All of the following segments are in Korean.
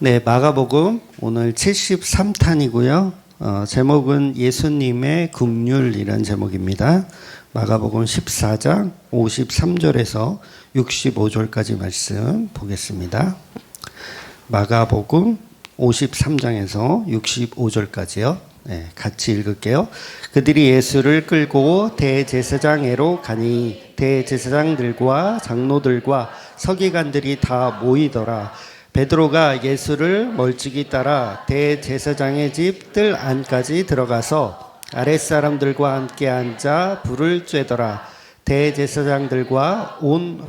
네, 마가복음 오늘 73탄이고요. 제목은 예수님의 긍휼이라는 제목입니다. 마가복음 14장 53절에서 65절까지 말씀 보겠습니다. 마가복음 53장에서 65절까지요. 네, 같이 읽을게요. 그들이 예수를 끌고 대제사장회로 가니 대제사장들과 장로들과 서기관들이 다 모이더라. 베드로가 예수를 멀찍이 따라 대제사장의 집 뜰 안까지 들어가서 아랫사람들과 함께 앉아 불을 쬐더라. 대제사장들과 온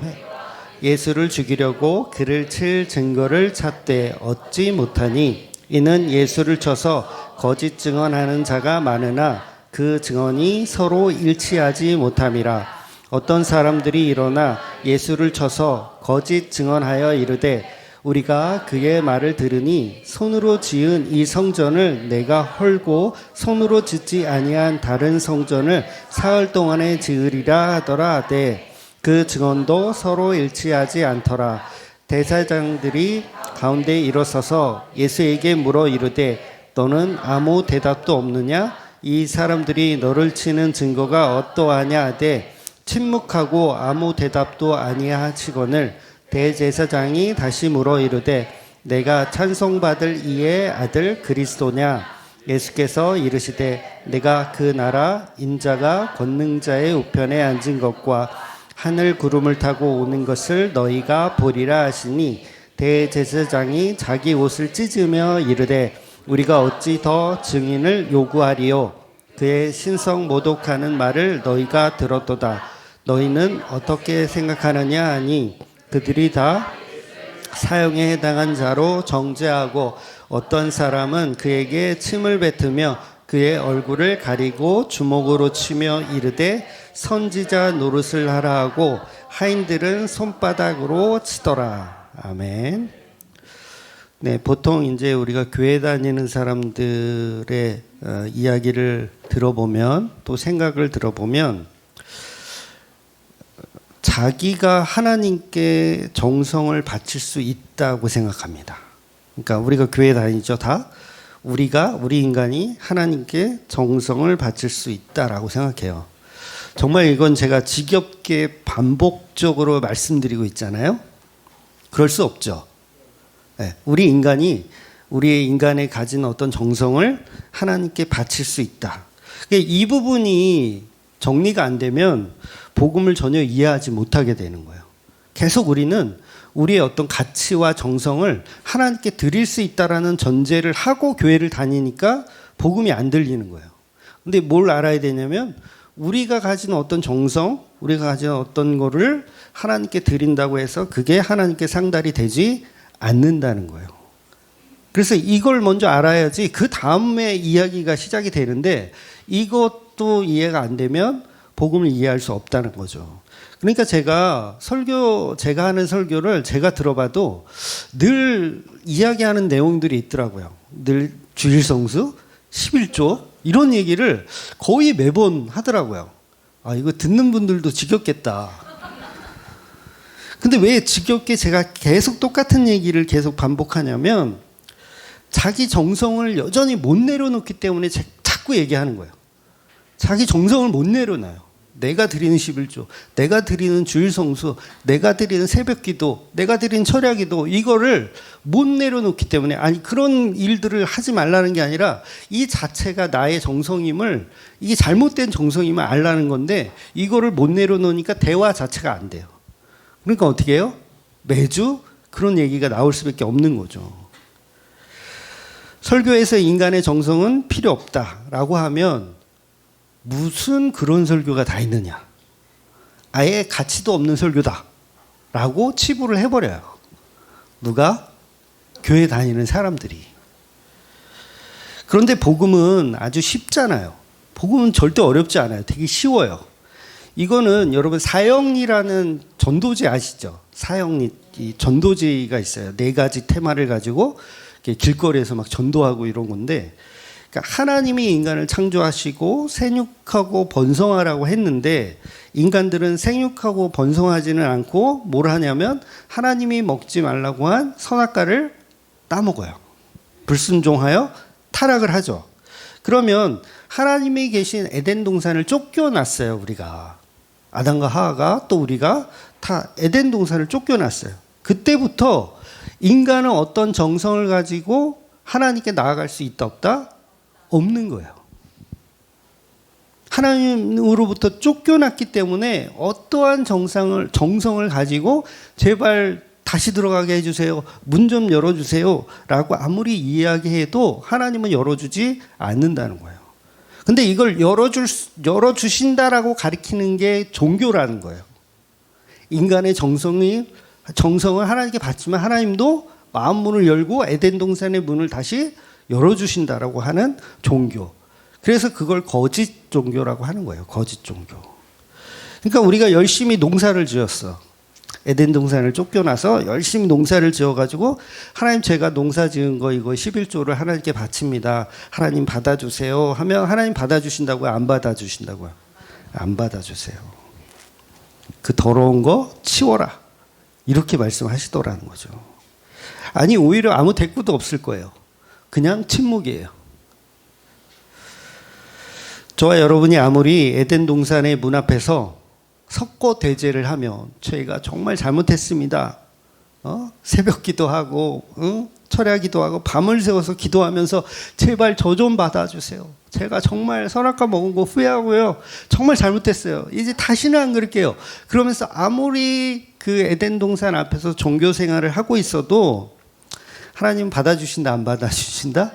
예수를 죽이려고 그를 칠 증거를 찾되 얻지 못하니 이는 예수를 쳐서 거짓 증언하는 자가 많으나 그 증언이 서로 일치하지 못함이라. 어떤 사람들이 일어나 예수를 쳐서 거짓 증언하여 이르되 우리가 그의 말을 들으니 손으로 지은 이 성전을 내가 헐고 손으로 짓지 아니한 다른 성전을 사흘 동안에 지으리라 하더라 하되 그 증언도 서로 일치하지 않더라. 대제사장들이 가운데 일어서서 예수에게 물어 이르되 너는 아무 대답도 없느냐? 이 사람들이 너를 치는 증거가 어떠하냐 하되 침묵하고 아무 대답도 아니하시거늘 대제사장이 다시 물어 이르되 내가 찬송받을 이의 아들 그리스도냐? 예수께서 이르시되 내가 그 나라 인자가 권능자의 우편에 앉은 것과 하늘 구름을 타고 오는 것을 너희가 보리라 하시니 대제사장이 자기 옷을 찢으며 이르되 우리가 어찌 더 증인을 요구하리요? 그의 신성 모독하는 말을 너희가 들었도다. 너희는 어떻게 생각하느냐 하니 그들이 다 사형에 해당한 자로 정죄하고 어떤 사람은 그에게 침을 뱉으며 그의 얼굴을 가리고 주먹으로 치며 이르되 선지자 노릇을 하라 하고 하인들은 손바닥으로 치더라. 아멘. 네, 보통 이제 우리가 교회 다니는 사람들의 이야기를 들어보면 또 생각을 들어보면 자기가 하나님께 정성을 바칠 수 있다고 생각합니다. 그러니까 우리가 교회 다니죠, 다. 우리 인간이 하나님께 정성을 바칠 수 있다라고 생각해요. 정말 이건 제가 지겹게 반복적으로 말씀드리고 있잖아요. 그럴 수 없죠. 네, 우리의 인간에 가진 어떤 정성을 하나님께 바칠 수 있다. 이 부분이 정리가 안 되면 복음을 전혀 이해하지 못하게 되는 거예요. 계속 우리는 우리의 어떤 가치와 정성을 하나님께 드릴 수 있다라는 전제를 하고 교회를 다니니까 복음이 안 들리는 거예요. 근데 뭘 알아야 되냐면 우리가 가진 어떤 정성, 우리가 가진 어떤 거를 하나님께 드린다고 해서 그게 하나님께 상달이 되지 않는다는 거예요. 그래서 이걸 먼저 알아야지 그 다음에 이야기가 시작이 되는데 이것도 이해가 안 되면 복음을 이해할 수 없다는 거죠. 그러니까 제가 하는 설교를 제가 들어봐도 늘 이야기하는 내용들이 있더라고요. 늘 주일성수, 11조 이런 얘기를 거의 매번 하더라고요. 아, 이거 듣는 분들도 지겹겠다. 근데 왜 지겹게 제가 계속 똑같은 얘기를 계속 반복하냐면 자기 정성을 여전히 못 내려놓기 때문에 자꾸 얘기하는 거예요. 자기 정성을 못 내려놔요. 내가 드리는 11조, 내가 드리는 주일성수, 내가 드리는 새벽기도, 내가 드리는 철야기도 이거를 못 내려놓기 때문에 아니 그런 일들을 하지 말라는 게 아니라 이 자체가 나의 정성임을 이게 잘못된 정성임을 알라는 건데 이거를 못 내려놓으니까 대화 자체가 안 돼요. 그러니까 어떻게 해요? 매주 그런 얘기가 나올 수밖에 없는 거죠. 설교에서 인간의 정성은 필요 없다라고 하면 무슨 그런 설교가 다 있느냐. 아예 가치도 없는 설교다라고 치부를 해버려요. 누가? 교회 다니는 사람들이. 그런데 복음은 아주 쉽잖아요. 복음은 절대 어렵지 않아요. 되게 쉬워요. 이거는 여러분 사형리라는 전도지 아시죠? 사형리 전도지가 있어요. 4가지 테마를 가지고 길거리에서 막 전도하고 이런 건데 그러니까 하나님이 인간을 창조하시고 생육하고 번성하라고 했는데 인간들은 생육하고 번성하지는 않고 뭘 하냐면 하나님이 먹지 말라고 한 선악과를 따먹어요. 불순종하여 타락을 하죠. 그러면 하나님이 계신 에덴 동산을 쫓겨났어요, 우리가. 아담과 하와가 또 우리가 다 에덴 동산을 쫓겨났어요. 그때부터 인간은 어떤 정성을 가지고 하나님께 나아갈 수 있다 없다? 없는 거예요. 하나님으로부터 쫓겨났기 때문에 어떠한 정성을 가지고 제발 다시 들어가게 해주세요. 문 좀 열어주세요. 라고 아무리 이야기해도 하나님은 열어주지 않는다는 거예요. 근데 이걸 열어주신다라고 가리키는 게 종교라는 거예요. 인간의 정성을 하나님께 받지만 하나님도 마음 문을 열고 에덴 동산의 문을 다시 열어주신다라고 하는 종교. 그래서 그걸 거짓 종교라고 하는 거예요. 거짓 종교. 그러니까 우리가 열심히 농사를 지었어. 에덴 동산을 쫓겨나서 열심히 농사를 지어가지고 하나님 제가 농사 지은 거 이거 11조를 하나님께 바칩니다. 하나님 받아주세요 하면 하나님 받아주신다고요? 안 받아주신다고요? 안 받아주세요. 그 더러운 거 치워라. 이렇게 말씀하시더라는 거죠. 아니 오히려 아무 대꾸도 없을 거예요. 그냥 침묵이에요. 저와 여러분이 아무리 에덴 동산의 문 앞에서 석고대죄를 하면 저희가 정말 잘못했습니다. 새벽 기도하고 철야 기도하고 밤을 새워서 기도하면서 제발 저 좀 받아주세요. 제가 정말 선악과 먹은 거 후회하고요. 정말 잘못했어요. 이제 다시는 안 그럴게요. 그러면서 아무리 그 에덴 동산 앞에서 종교 생활을 하고 있어도 하나님 받아주신다 안 받아주신다?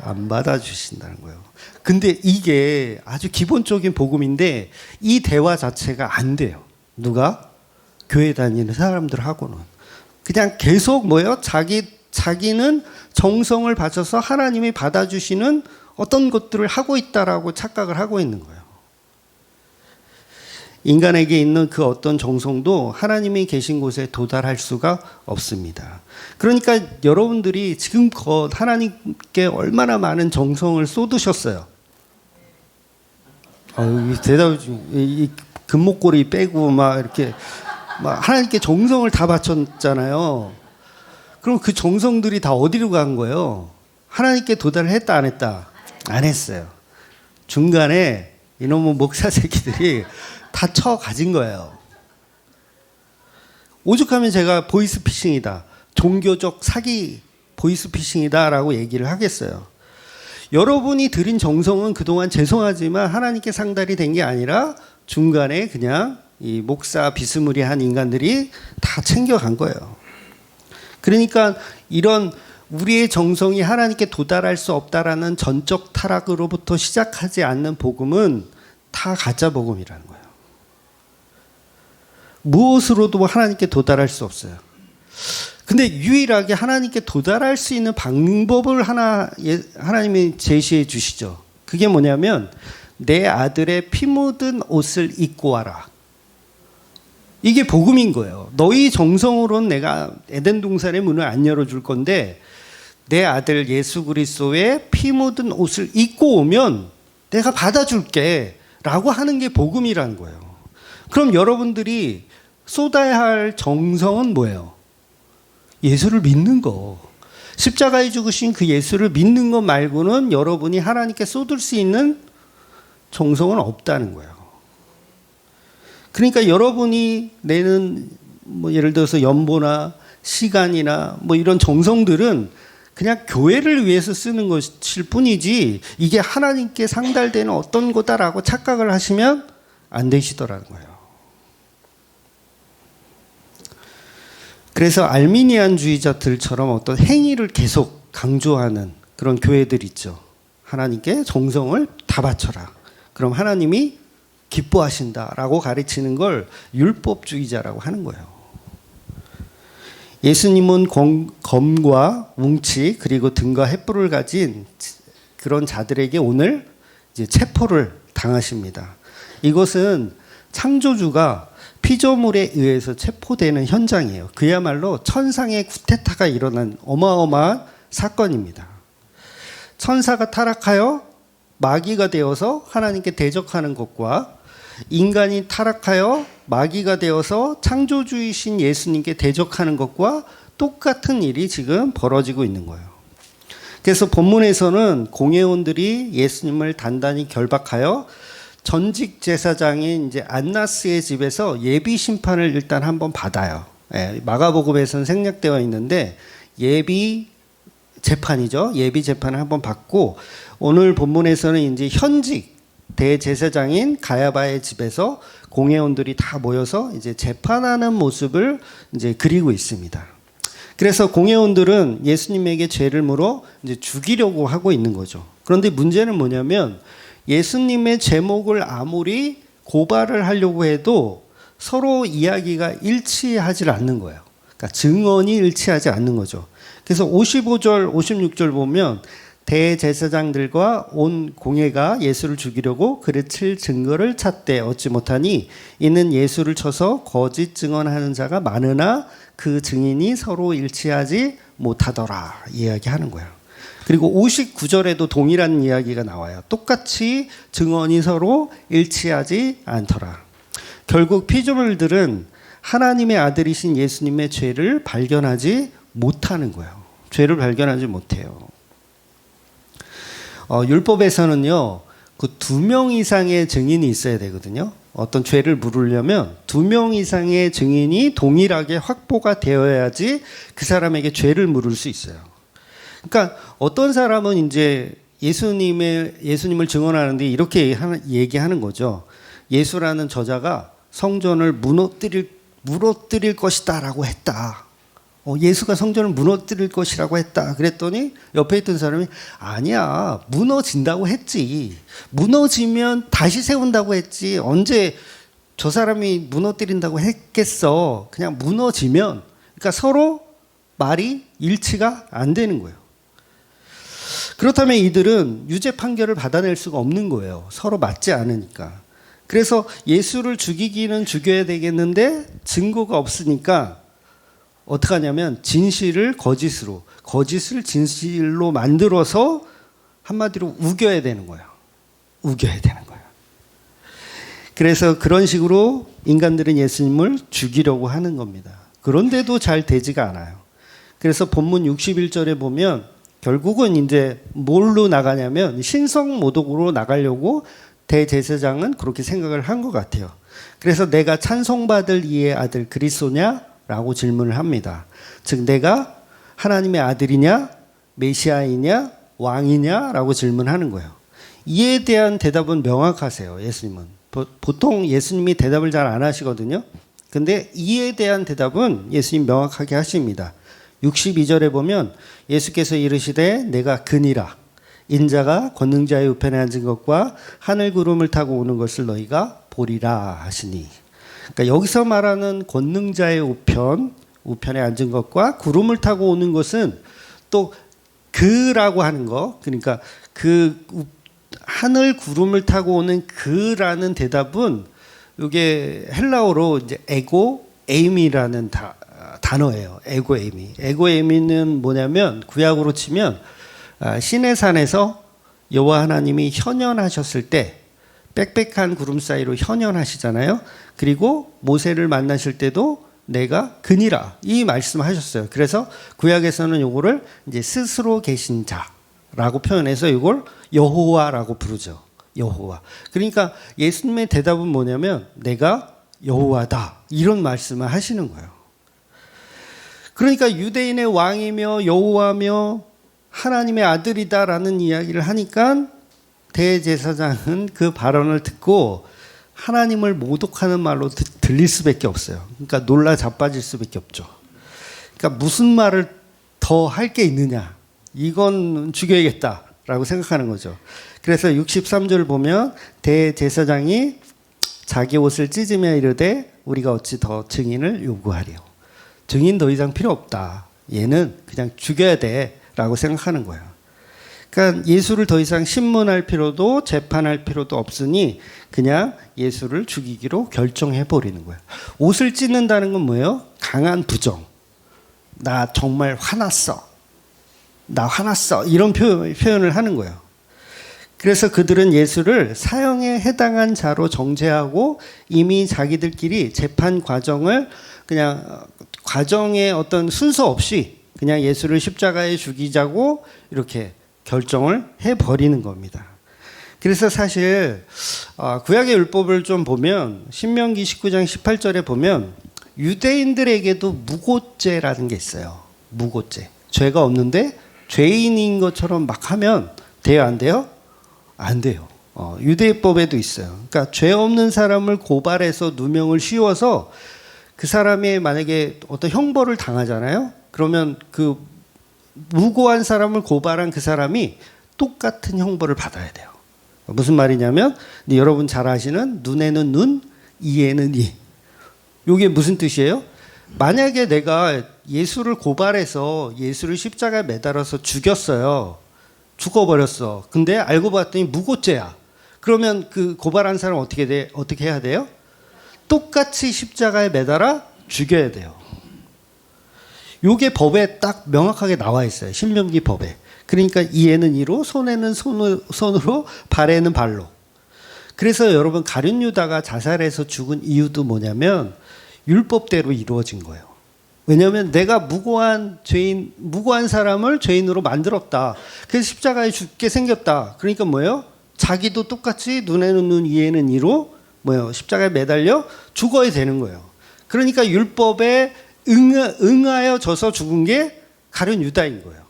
안 받아주신다는 거예요. 근데 이게 아주 기본적인 복음인데 이 대화 자체가 안 돼요. 누가? 교회 다니는 사람들하고는. 그냥 계속 뭐예요? 자기는 정성을 바쳐서 하나님이 받아주시는 어떤 것들을 하고 있다라고 착각을 하고 있는 거예요. 인간에게 있는 그 어떤 정성도 하나님이 계신 곳에 도달할 수가 없습니다. 그러니까 여러분들이 지금껏 하나님께 얼마나 많은 정성을 쏟으셨어요. 대답을 이 금목걸이 빼고 막 이렇게 막 하나님께 정성을 다 바쳤잖아요. 그럼 그 정성들이 다 어디로 간 거예요? 하나님께 도달을 했다 안 했다? 안 했어요. 중간에 이놈의 목사 새끼들이 다 쳐 가진 거예요. 오죽하면 제가 보이스피싱이다. 종교적 사기 보이스피싱이다라고 얘기를 하겠어요. 여러분이 드린 정성은 그동안 죄송하지만 하나님께 상달이 된 게 아니라 중간에 그냥 이 목사 비스무리한 인간들이 다 챙겨간 거예요. 그러니까 이런 우리의 정성이 하나님께 도달할 수 없다라는 전적 타락으로부터 시작하지 않는 복음은 다 가짜 복음이라는 거예요. 무엇으로도 하나님께 도달할 수 없어요. 근데 유일하게 하나님께 도달할 수 있는 방법을 하나님이 제시해 주시죠. 그게 뭐냐면 내 아들의 피 묻은 옷을 입고 와라. 이게 복음인 거예요. 너희 정성으로는 내가 에덴 동산의 문을 안 열어줄 건데 내 아들 예수 그리스도의 피 묻은 옷을 입고 오면 내가 받아줄게 라고 하는 게 복음이라는 거예요. 그럼 여러분들이 쏟아야 할 정성은 뭐예요? 예수를 믿는 거. 십자가에 죽으신 그 예수를 믿는 것 말고는 여러분이 하나님께 쏟을 수 있는 정성은 없다는 거예요. 그러니까 여러분이 내는 뭐 예를 들어서 연보나 시간이나 뭐 이런 정성들은 그냥 교회를 위해서 쓰는 것일 뿐이지 이게 하나님께 상달되는 어떤 거다라고 착각을 하시면 안 되시더라는 거예요. 그래서 알미니안주의자들처럼 어떤 행위를 계속 강조하는 그런 교회들 있죠. 하나님께 정성을 다 바쳐라. 그럼 하나님이 기뻐하신다라고 가르치는 걸 율법주의자라고 하는 거예요. 예수님은 검과 웅치 그리고 등과 횃불을 가진 그런 자들에게 오늘 이제 체포를 당하십니다. 이것은 창조주가 피조물에 의해서 체포되는 현장이에요. 그야말로 천상의 쿠데타가 일어난 어마어마한 사건입니다. 천사가 타락하여 마귀가 되어서 하나님께 대적하는 것과 인간이 타락하여 마귀가 되어서 창조주이신 예수님께 대적하는 것과 똑같은 일이 지금 벌어지고 있는 거예요. 그래서 본문에서는 공회원들이 예수님을 단단히 결박하여 전직 제사장인 이제 안나스의 집에서 예비 심판을 일단 한번 받아요. 예, 마가복음에서는 생략되어 있는데 예비 재판이죠. 예비 재판을 한번 받고 오늘 본문에서는 이제 현직 대제사장인 가야바의 집에서 공회원들이 다 모여서 이제 재판하는 모습을 이제 그리고 있습니다. 그래서 공회원들은 예수님에게 죄를 물어 이제 죽이려고 하고 있는 거죠. 그런데 문제는 뭐냐면 예수님의 제목을 아무리 고발을 하려고 해도 서로 이야기가 일치하지 않는 거예요. 그러니까 증언이 일치하지 않는 거죠. 그래서 55절, 56절 보면 대제사장들과 온 공회가 예수를 죽이려고 그를 칠 증거를 찾되 얻지 못하니 이는 예수를 쳐서 거짓 증언하는 자가 많으나 그 증인이 서로 일치하지 못하더라 이야기하는 거예요. 그리고 59절에도 동일한 이야기가 나와요. 똑같이 증언이 서로 일치하지 않더라. 결국 피조물들은 하나님의 아들이신 예수님의 죄를 발견하지 못하는 거예요. 죄를 발견하지 못해요. 율법에서는요, 그 2명 이상의 증인이 있어야 되거든요. 어떤 죄를 물으려면 2명 이상의 증인이 동일하게 확보가 되어야지 그 사람에게 죄를 물을 수 있어요. 그러니까 어떤 사람은 이제 예수님을 증언하는데 이렇게 얘기하는 거죠. 예수라는 저자가 성전을 무너뜨릴 것이다라고 했다. 예수가 성전을 무너뜨릴 것이라고 했다. 그랬더니 옆에 있던 사람이 아니야, 무너진다고 했지. 무너지면 다시 세운다고 했지. 언제 저 사람이 무너뜨린다고 했겠어. 그냥 무너지면. 그러니까 서로 말이 일치가 안 되는 거예요. 그렇다면 이들은 유죄 판결을 받아낼 수가 없는 거예요. 서로 맞지 않으니까. 그래서 예수를 죽이기는 죽여야 되겠는데 증거가 없으니까 어떻게 하냐면 진실을 거짓으로, 거짓을 진실로 만들어서 한마디로 우겨야 되는 거예요. 우겨야 되는 거예요. 그래서 그런 식으로 인간들은 예수님을 죽이려고 하는 겁니다. 그런데도 잘 되지가 않아요. 그래서 본문 61절에 보면 결국은 이제 뭘로 나가냐면 신성모독으로 나가려고 대제사장은 그렇게 생각을 한 것 같아요. 그래서 내가 찬송받을 이의 아들 그리스도냐? 라고 질문을 합니다. 즉 내가 하나님의 아들이냐? 메시아이냐? 왕이냐? 라고 질문하는 거예요. 이에 대한 대답은 명확하세요. 예수님은. 보통 예수님이 대답을 잘 안 하시거든요. 근데 이에 대한 대답은 예수님 명확하게 하십니다. 62절에 보면 예수께서 이르시되 내가 그니라 인자가 권능자의 우편에 앉은 것과 하늘 구름을 타고 오는 것을 너희가 보리라 하시니. 그러니까 여기서 말하는 권능자의 우편에 앉은 것과 구름을 타고 오는 것은 또 그라고 하는 거, 그러니까 그 하늘 구름을 타고 오는 그라는 대답은 이게 헬라어로 이제 에고 에임이라는 단어예요. 에고 에이미. 에고 에이미는 뭐냐면 구약으로 치면 시내 산에서 여호와 하나님이 현현하셨을 때 빽빽한 구름 사이로 현현하시잖아요. 그리고 모세를 만나실 때도 내가 그니라 이 말씀하셨어요. 그래서 구약에서는 요거를 이제 스스로 계신 자라고 표현해서 이걸 여호와라고 부르죠. 여호와. 그러니까 예수님의 대답은 뭐냐면 내가 여호와다 이런 말씀을 하시는 거예요. 그러니까 유대인의 왕이며 여호와며 하나님의 아들이다라는 이야기를 하니까 대제사장은 그 발언을 듣고 하나님을 모독하는 말로 들릴 수밖에 없어요. 그러니까 놀라 자빠질 수밖에 없죠. 그러니까 무슨 말을 더 할 게 있느냐. 이건 죽여야겠다라고 생각하는 거죠. 그래서 63절을 보면 대제사장이 자기 옷을 찢으며 이르되 우리가 어찌 더 증인을 요구하리요. 증인 더 이상 필요 없다. 얘는 그냥 죽여야 돼 라고 생각하는 거예요. 그러니까 예수를 더 이상 신문할 필요도 재판할 필요도 없으니 그냥 예수를 죽이기로 결정해 버리는 거예요. 옷을 찢는다는 건 뭐예요? 강한 부정. 나 정말 화났어. 나 화났어. 이런 표현을 하는 거예요. 그래서 그들은 예수를 사형에 해당한 자로 정죄하고 이미 자기들끼리 재판 과정을 그냥 과정의 어떤 순서 없이 그냥 예수를 십자가에 죽이자고 이렇게 결정을 해버리는 겁니다. 그래서 사실 구약의 율법을 좀 보면 신명기 19장 18절에 보면 유대인들에게도 무고죄라는 게 있어요. 무고죄. 죄가 없는데 죄인인 것처럼 막 하면 돼요, 안 돼요? 안 돼요. 유대법에도 있어요. 그러니까 죄 없는 사람을 고발해서 누명을 씌워서 그 사람이 만약에 어떤 형벌을 당하잖아요. 그러면 그 무고한 사람을 고발한 그 사람이 똑같은 형벌을 받아야 돼요. 무슨 말이냐면 여러분 잘 아시는 눈에는 눈, 이에는 이. 이게 무슨 뜻이에요? 만약에 내가 예수를 고발해서 예수를 십자가에 매달아서 죽였어요. 죽어버렸어. 근데 알고 봤더니 무고죄야. 그러면 그 고발한 사람 어떻게 해야 돼요? 똑같이 십자가에 매달아 죽여야 돼요. 요게 법에 딱 명확하게 나와 있어요. 신명기 법에. 그러니까 이에는 이로, 손에는 손으로, 발에는 발로. 그래서 여러분 가룟 유다가 자살해서 죽은 이유도 뭐냐면 율법대로 이루어진 거예요. 왜냐하면 내가 무고한 사람을 죄인으로 만들었다. 그래서 십자가에 죽게 생겼다. 그러니까 뭐예요? 자기도 똑같이 눈에는 눈, 이에는 이로 십자가에 매달려 죽어야 되는 거예요. 그러니까 율법에 응하여 져서 죽은 게 가룟 유다인 거예요.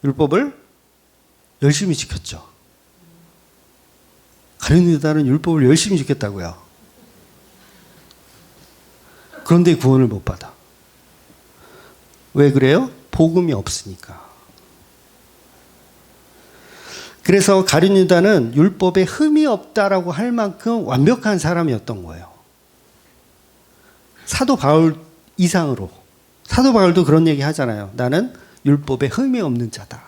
율법을 열심히 지켰죠. 가룟 유다는 율법을 열심히 지켰다고요. 그런데 구원을 못 받아. 왜 그래요? 복음이 없으니까. 그래서 가룟 유다는 율법에 흠이 없다라고 할 만큼 완벽한 사람이었던 거예요. 사도 바울 이상으로. 사도 바울도 그런 얘기 하잖아요. 나는 율법에 흠이 없는 자다.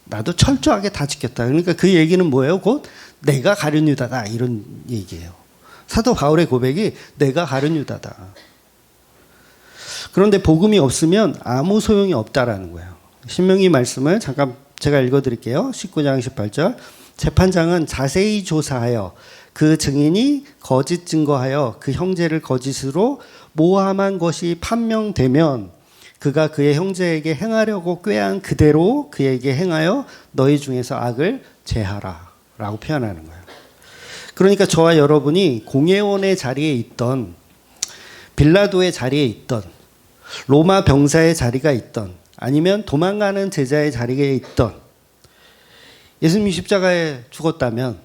나도 철저하게 다 지켰다. 그러니까 그 얘기는 뭐예요? 곧 내가 가룟 유다다. 이런 얘기예요. 사도 바울의 고백이 내가 가룟 유다다. 그런데 복음이 없으면 아무 소용이 없다라는 거예요. 신명기 말씀을 잠깐 제가 읽어드릴게요. 19장 18절. 재판장은 자세히 조사하여 그 증인이 거짓 증거하여 그 형제를 거짓으로 모함한 것이 판명되면 그가 그의 형제에게 행하려고 꾀한 그대로 그에게 행하여 너희 중에서 악을 제하라 라고 표현하는 거예요. 그러니까 저와 여러분이 공회원의 자리에 있던 빌라도의 자리에 있던 로마 병사의 자리가 있던 아니면 도망가는 제자의 자리에 있던 예수님이 십자가에 죽었다면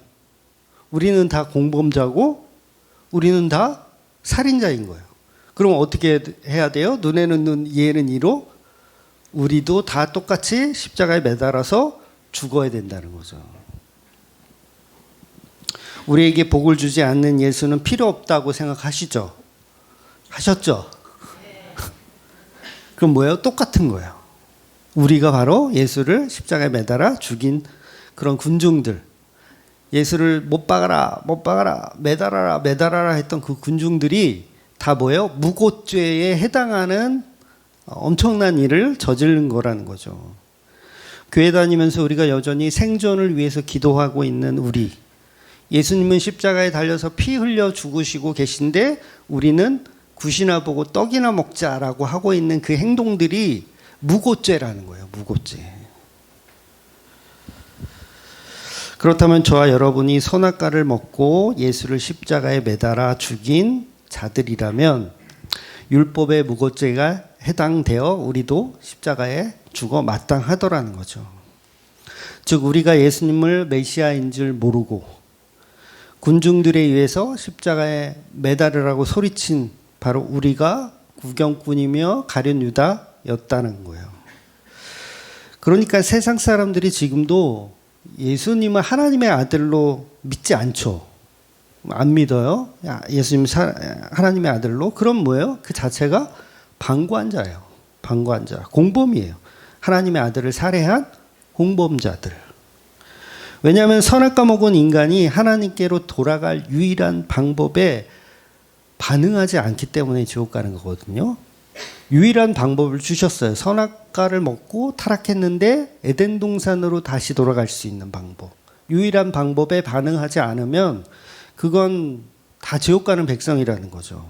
우리는 다 공범자고 우리는 다 살인자인 거예요. 그럼 어떻게 해야 돼요? 눈에는 눈, 이에는 이로 우리도 다 똑같이 십자가에 매달아서 죽어야 된다는 거죠. 우리에게 복을 주지 않는 예수는 필요 없다고 생각하시죠? 하셨죠? 그럼 뭐예요? 똑같은 거예요. 우리가 바로 예수를 십자가에 매달아 죽인 그런 군중들, 예수를 못 박아라, 못 박아라, 매달아라, 매달아라 했던 그 군중들이 다 뭐예요? 무고죄에 해당하는 엄청난 일을 저지른 거라는 거죠. 교회 다니면서 우리가 여전히 생존을 위해서 기도하고 있는 우리, 예수님은 십자가에 달려서 피 흘려 죽으시고 계신데 우리는 굿이나 보고 떡이나 먹자라고 하고 있는 그 행동들이 무고죄라는 거예요. 무고죄. 그렇다면 저와 여러분이 선악과를 먹고 예수를 십자가에 매달아 죽인 자들이라면 율법의 무고죄가 해당되어 우리도 십자가에 죽어 마땅하더라는 거죠. 즉 우리가 예수님을 메시아인 줄 모르고 군중들에 의해서 십자가에 매달으라고 소리친 바로 우리가 구경꾼이며 가룟 유다였다는 거예요. 그러니까 세상 사람들이 지금도 예수님을 하나님의 아들로 믿지 않죠. 안 믿어요. 예수님 하나님의 아들로. 그럼 뭐예요? 그 자체가 방관자예요. 방관자. 공범이에요. 하나님의 아들을 살해한 공범자들. 왜냐하면 선악과 먹은 인간이 하나님께로 돌아갈 유일한 방법에 반응하지 않기 때문에 지옥 가는 거거든요. 유일한 방법을 주셨어요. 선악과를 먹고 타락했는데 에덴 동산으로 다시 돌아갈 수 있는 방법. 유일한 방법에 반응하지 않으면 그건 다 지옥 가는 백성이라는 거죠.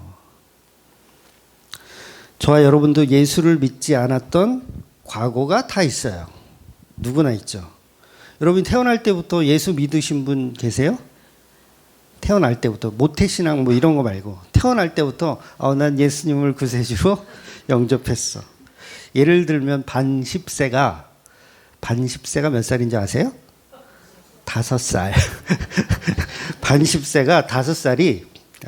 저와 여러분도 예수를 믿지 않았던 과거가 다 있어요. 누구나 있죠. 여러분 태어날 때부터 예수 믿으신 분 계세요? 태어날 때부터 모태신앙 뭐 이런 거 말고 태어날 때부터 난 예수님을 구세주로 영접했어. 예를 들면 반십세가 몇 살인지 아세요? 5살. 반십세가 5살이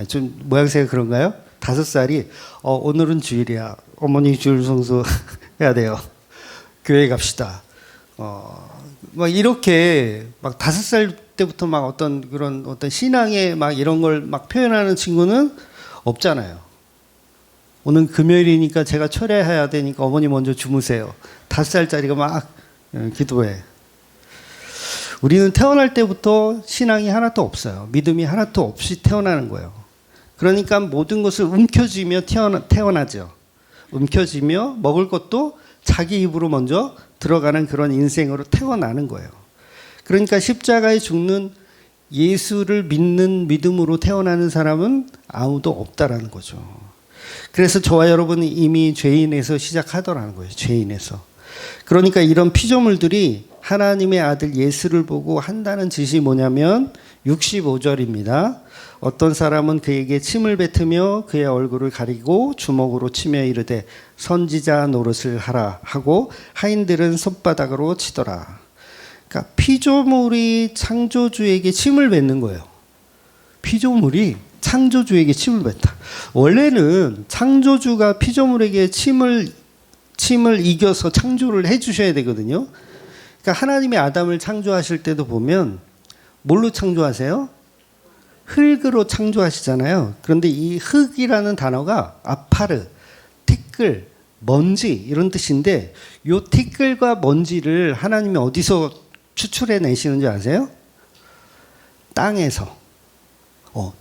좀 모양새가 그런가요? 5살이 오늘은 주일이야. 어머니 주일 성수 해야 돼요. 교회 갑시다. 막 이렇게 막 5살 때부터 막 어떤 그런 어떤 신앙의 막 이런 걸 막 표현하는 친구는 없잖아요. 오늘 금요일이니까 제가 철회해야 되니까 어머니 먼저 주무세요. 5살짜리가 막 기도해. 우리는 태어날 때부터 신앙이 하나도 없어요. 믿음이 하나도 없이 태어나는 거예요. 그러니까 모든 것을 움켜쥐며 태어나죠. 움켜쥐며 먹을 것도 자기 입으로 먼저 들어가는 그런 인생으로 태어나는 거예요. 그러니까 십자가에 죽는 예수를 믿는 믿음으로 태어나는 사람은 아무도 없다라는 거죠. 그래서 저와 여러분은 이미 죄인에서 시작하더라는 거예요. 죄인에서. 그러니까 이런 피조물들이 하나님의 아들 예수를 보고 한다는 짓이 뭐냐면 65절입니다. 어떤 사람은 그에게 침을 뱉으며 그의 얼굴을 가리고 주먹으로 치며 이르되 선지자 노릇을 하라 하고 하인들은 손바닥으로 치더라. 그러니까 피조물이 창조주에게 침을 뱉는 거예요. 피조물이 창조주에게 침을 뱉다. 원래는 창조주가 피조물에게 침을 이겨서 창조를 해주셔야 되거든요. 그러니까 하나님이 아담을 창조하실 때도 보면 뭘로 창조하세요? 흙으로 창조하시잖아요. 그런데 이 흙이라는 단어가 아파르, 티끌, 먼지 이런 뜻인데 이 티끌과 먼지를 하나님이 어디서 추출해 내시는지 아세요? 땅에서.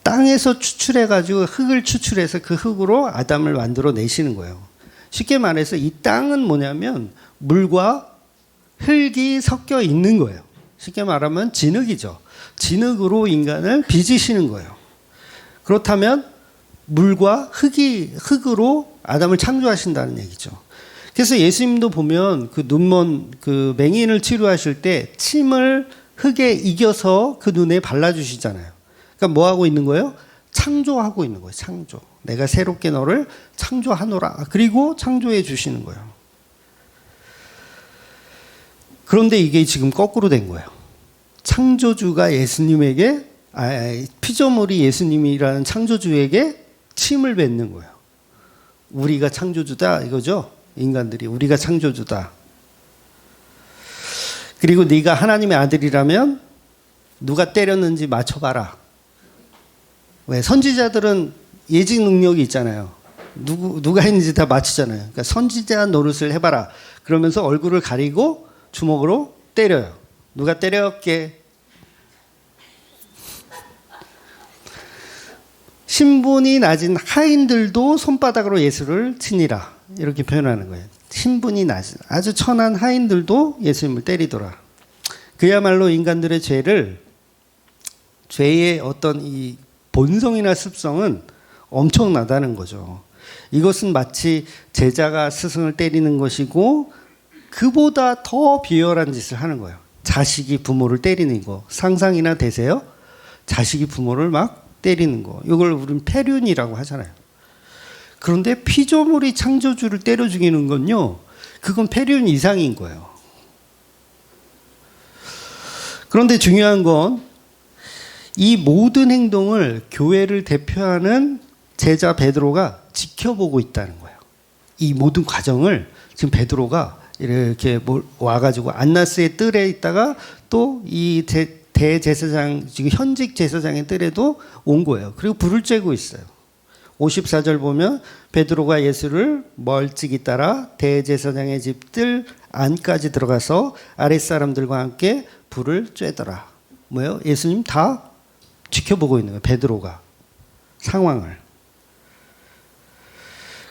땅에서 추출해가지고 흙을 추출해서 그 흙으로 아담을 만들어 내시는 거예요. 쉽게 말해서 이 땅은 뭐냐면 물과 흙이 섞여 있는 거예요. 쉽게 말하면 진흙이죠. 진흙으로 인간을 빚으시는 거예요. 그렇다면 물과 흙으로 아담을 창조하신다는 얘기죠. 그래서 예수님도 보면 그 눈먼 그 맹인을 치료하실 때 침을 흙에 이겨서 그 눈에 발라주시잖아요. 그러니까 뭐 하고 있는 거예요? 창조하고 있는 거예요. 창조. 내가 새롭게 너를 창조하노라. 그리고 창조해 주시는 거예요. 그런데 이게 지금 거꾸로 된 거예요. 창조주가 예수님에게 피조물이 예수님이라는 창조주에게 침을 뱉는 거예요. 우리가 창조주다 이거죠. 인간들이 우리가 창조주다. 그리고 네가 하나님의 아들이라면 누가 때렸는지 맞춰봐라. 왜? 선지자들은 예직 능력이 있잖아요. 누가 했는지 다 맞추잖아요. 그러니까 선지자 노릇을 해봐라. 그러면서 얼굴을 가리고 주먹으로 때려요. 누가 때렸게? 신분이 낮은 하인들도 손바닥으로 예수를 치니라. 이렇게 표현하는 거예요. 신분이 낮은 아주 천한 하인들도 예수님을 때리더라. 그야말로 인간들의 죄의 어떤 이 본성이나 습성은 엄청나다는 거죠. 이것은 마치 제자가 스승을 때리는 것이고 그보다 더 비열한 짓을 하는 거예요. 자식이 부모를 때리는 거. 상상이나 되세요? 자식이 부모를 막 때리는 거. 이걸 우리는 폐륜이라고 하잖아요. 그런데 피조물이 창조주를 때려 죽이는 건요. 그건 폐륜 이상인 거예요. 그런데 중요한 건 이 모든 행동을 교회를 대표하는 제자 베드로가 지켜보고 있다는 거예요. 이 모든 과정을 지금 베드로가 이렇게 와가지고 안나스의 뜰에 있다가 또 이 대제사장, 지금 현직 제사장의 뜰에도 온 거예요. 그리고 불을 쬐고 있어요. 54절 보면 베드로가 예수를 멀찍이 따라 대제사장의 집 뜰 안까지 들어가서 아랫사람들과 함께 불을 쬐더라. 뭐예요? 예수님 다 지켜보고 있는 거예요. 베드로가 상황을.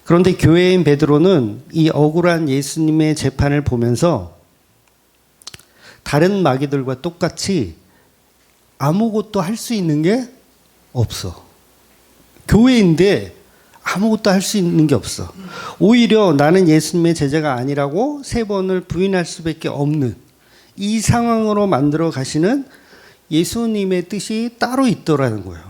그런데 교회인 베드로는 이 억울한 예수님의 재판을 보면서 다른 마귀들과 똑같이 아무것도 할 수 있는 게 없어. 교회인데 아무것도 할 수 있는 게 없어. 오히려 나는 예수님의 제자가 아니라고 3번을 부인할 수밖에 없는 이 상황으로 만들어 가시는 예수님의 뜻이 따로 있더라는 거예요.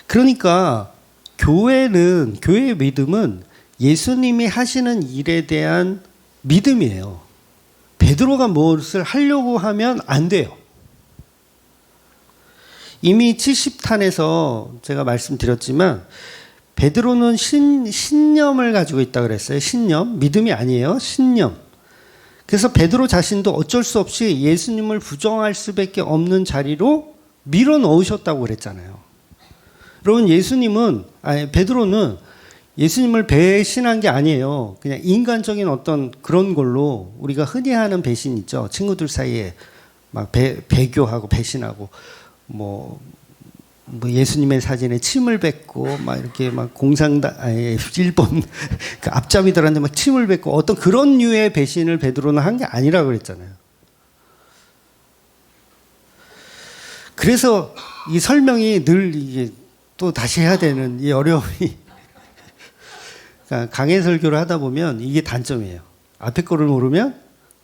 그러니까 교회의 믿음은 예수님이 하시는 일에 대한 믿음이에요. 베드로가 무엇을 하려고 하면 안 돼요. 이미 70탄에서 제가 말씀드렸지만 베드로는 신념을 가지고 있다 그랬어요. 신념, 믿음이 아니에요. 신념. 그래서 베드로 자신도 어쩔 수 없이 예수님을 부정할 수밖에 없는 자리로 밀어 넣으셨다고 그랬잖아요. 여러분, 베드로는 예수님을 배신한 게 아니에요. 그냥 인간적인 어떤 그런 걸로 우리가 흔히 하는 배신 있죠. 친구들 사이에 막 배교하고 배신하고 뭐 예수님의 사진에 침을 뱉고 막 이렇게 막 일본 그 앞잡이들한테 막 침을 뱉고 어떤 그런 류의 배신을 베드로는 한 게 아니라고 그랬잖아요. 그래서 이 설명이 늘 이게 또 다시 해야 되는 이 어려움이 그러니까 강해 설교를 하다 보면 이게 단점이에요. 앞에 거를 모르면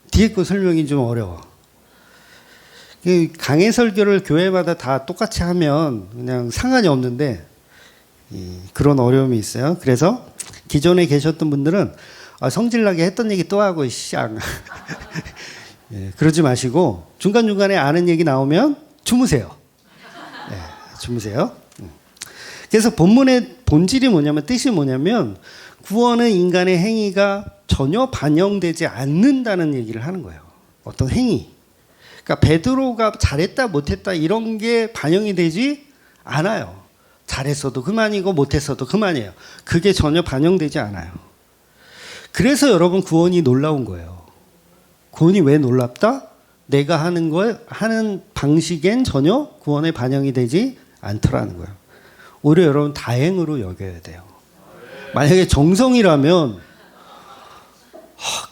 뒤에 거 설명이 좀 어려워. 강해 설교를 교회마다 다 똑같이 하면 그냥 상관이 없는데 그런 어려움이 있어요. 그래서 기존에 계셨던 분들은 성질나게 했던 얘기 또 하고 쌍 그러지 마시고 중간중간에 아는 얘기 나오면 주무세요. 주무세요. 그래서 본문의 본질이 뭐냐면 뜻이 뭐냐면 구원은 인간의 행위가 전혀 반영되지 않는다는 얘기를 하는 거예요. 어떤 행위. 그러니까 베드로가 잘했다 못했다 이런 게 반영이 되지 않아요. 잘했어도 그만이고 못했어도 그만이에요. 그게 전혀 반영되지 않아요. 그래서 여러분 구원이 놀라운 거예요. 구원이 왜 놀랍다? 내가 하는 방식엔 전혀 구원에 반영이 되지 않더라는 거예요. 오히려 여러분 다행으로 여겨야 돼요. 만약에 정성이라면